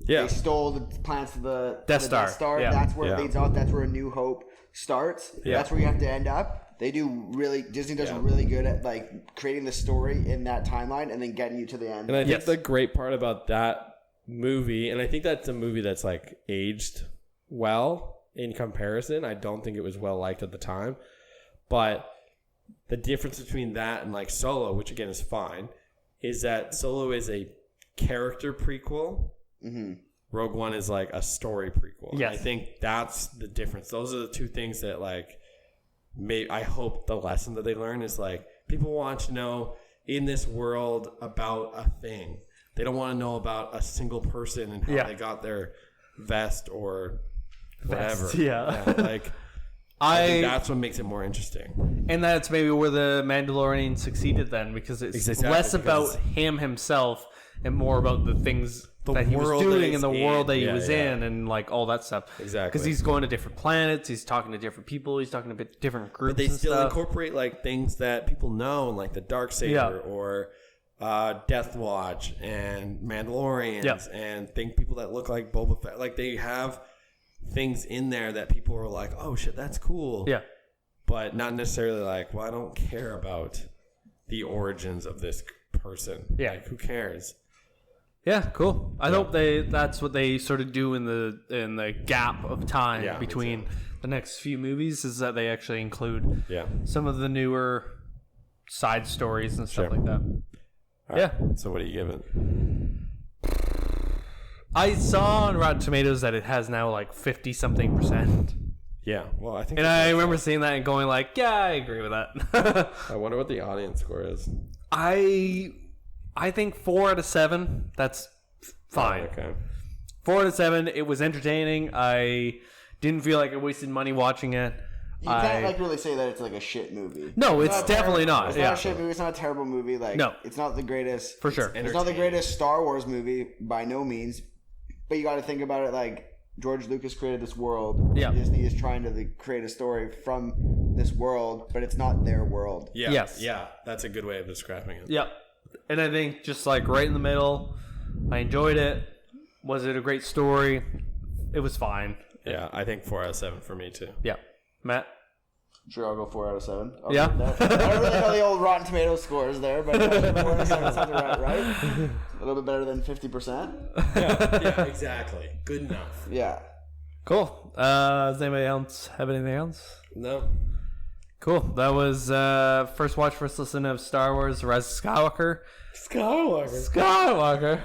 C: Yeah,
D: They stole the plans to the
B: Death Star. Yeah.
D: That's where
C: Yeah.
D: it leads off. That's where A New Hope starts.
C: Yeah.
D: That's where you have to end up. Disney does really good at like creating the story in that timeline and then getting you to the end.
C: and I think
B: Yes.
C: the great part about that movie, and I think that's a movie that's like aged well in comparison. I don't think it was well liked at the time, but the difference between that and like Solo, which again is fine, is that Solo is a character prequel.
D: Mm-hmm.
C: Rogue One is like a story prequel. And
B: Yes.
C: I think that's the difference. Those are the two things that like I hope the lesson that they learn is like people want to know in this world about a thing. They don't want to know about a single person and how
B: Yeah.
C: they got their vest or whatever.
B: Vest, yeah.
C: Like I think that's what makes it more interesting.
B: And that's maybe where the Mandalorian succeeded then, because it's
C: Exactly,
B: less
C: because
B: about him himself and more about the things
C: The
B: that he was
C: world that
B: doing
C: he's
B: and the world that he
C: in.
B: was
C: Yeah.
B: in and like all that stuff.
C: Exactly.
B: Because he's going to different planets, he's talking to different people, he's talking to different groups
C: But they
B: and
C: still
B: stuff.
C: incorporate like things that people know, like the Darksaber
B: Yeah.
C: or Death Watch and Mandalorians,
B: Yeah.
C: and people that look like Boba Fett. Like they have things in there that people are like, "Oh shit, that's cool."
B: Yeah.
C: but not necessarily like, "Well, I don't care about the origins of this person."
B: Yeah.
C: Like, who cares?
B: Yeah, cool. I hope that's what they sort of do in the gap of time
C: Yeah, me
B: between the next few movies, is that they actually include
C: Yeah.
B: some of the newer side stories and stuff
C: Sure.
B: like that.
C: All right. So what do you give it?
B: I saw on Rotten Tomatoes that it has now like 50-something%.
C: Yeah, well, I think.
B: And I remember seeing that and going like, yeah, I agree with that.
C: I wonder what the audience score is.
B: I think 4 out of 7. That's fine.
C: Oh, okay.
B: 4 out of 7. It was entertaining. I didn't feel like I wasted money watching it.
D: You can't like really say that it's like a shit movie.
B: No, it's definitely not.
D: It's not a shit movie. It's not a terrible movie. Like,
B: no,
D: it's not the greatest.
B: For sure.
D: It's not the greatest Star Wars movie by no means. But you got to think about it like George Lucas created this world.
B: Yeah.
D: Disney is trying to create a story from this world, but it's not their world.
C: Yeah.
B: Yes.
C: Yeah, that's a good way of describing it.
B: Yep. And I think just like right in the middle, I enjoyed it. Was it a great story? It was fine.
C: Yeah, I think 4 out of 7 for me too.
B: Yeah. Matt?
D: Sure, I'll go 4 out of 7.
B: Yeah.
D: I don't really know the old Rotten Tomatoes scores there, but 4 out of 7 sounds right, right? A little bit better than 50%.
C: Yeah, exactly. Good enough.
D: Yeah.
B: Cool. Does anybody else have anything else?
C: No.
B: Cool. That was first watch, first listen of Star Wars Rise of Skywalker. Skywalker.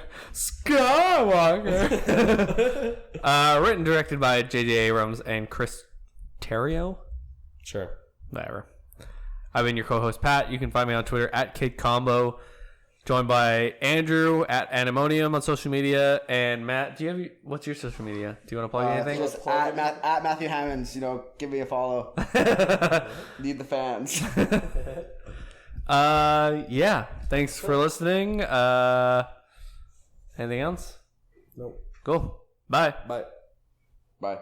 B: Written and directed by J.J. Abrams and Chris Terrio.
C: Sure.
B: Whatever. I've been your co-host, Pat. You can find me on Twitter at KidCombo. Joined by Andrew at Animonium on social media. And Matt, what's your social media? Do you want to plug anything?
D: Just at Matthew Hammonds, give me a follow. Need the fans.
B: Yeah. Thanks for listening. Anything else?
C: Nope.
B: Cool. Bye.
C: Bye.
D: Bye.